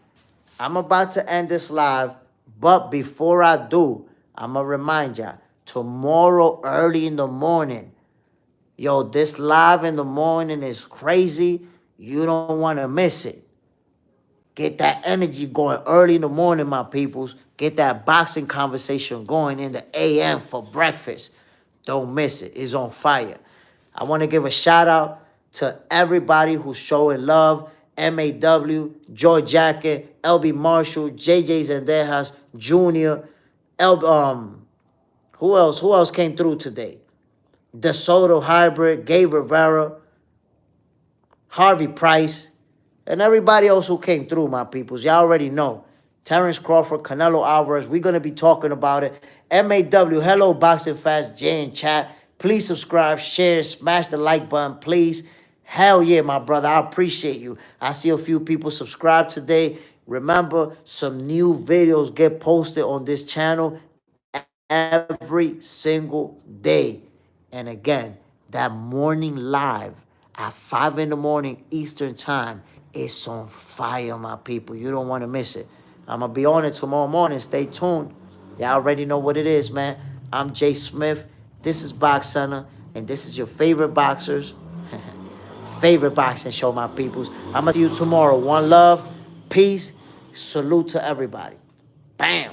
I'm about to end this live, but before I do, I'm going to remind y'all, tomorrow early in the morning, yo, this live in the morning is crazy. You don't want to miss it. Get that energy going early in the morning, my peoples. Get that boxing conversation going in the AM for breakfast. Don't miss it. It's on fire. I want to give a shout out to everybody who's showing love. MAW, Joy Jacket, LB Marshall, JJ Zendejas, Junior, who else? Who else came through today? DeSoto Hybrid, Gabe Rivera, Harvey Price, and everybody else who came through, my peoples. Y'all already know. Terrence Crawford, Canelo Alvarez. We're going to be talking about it. MAW, hello, Boxing Fast, Jay in chat. Please subscribe, share, smash the like button, please. Hell yeah, my brother. I appreciate you. I see a few people subscribe today. Remember, some new videos get posted on this channel every single day. And again, that morning live at 5 in the morning Eastern time, it's on fire, my people. You don't want to miss it. I'm going to be on it tomorrow morning. Stay tuned. Y'all already know what it is, man. I'm Jay Smith. This is Box Center, and this is your favorite boxers. Favorite boxing show, my peoples. I'm going to see you tomorrow. One love, peace, salute to everybody. Bam.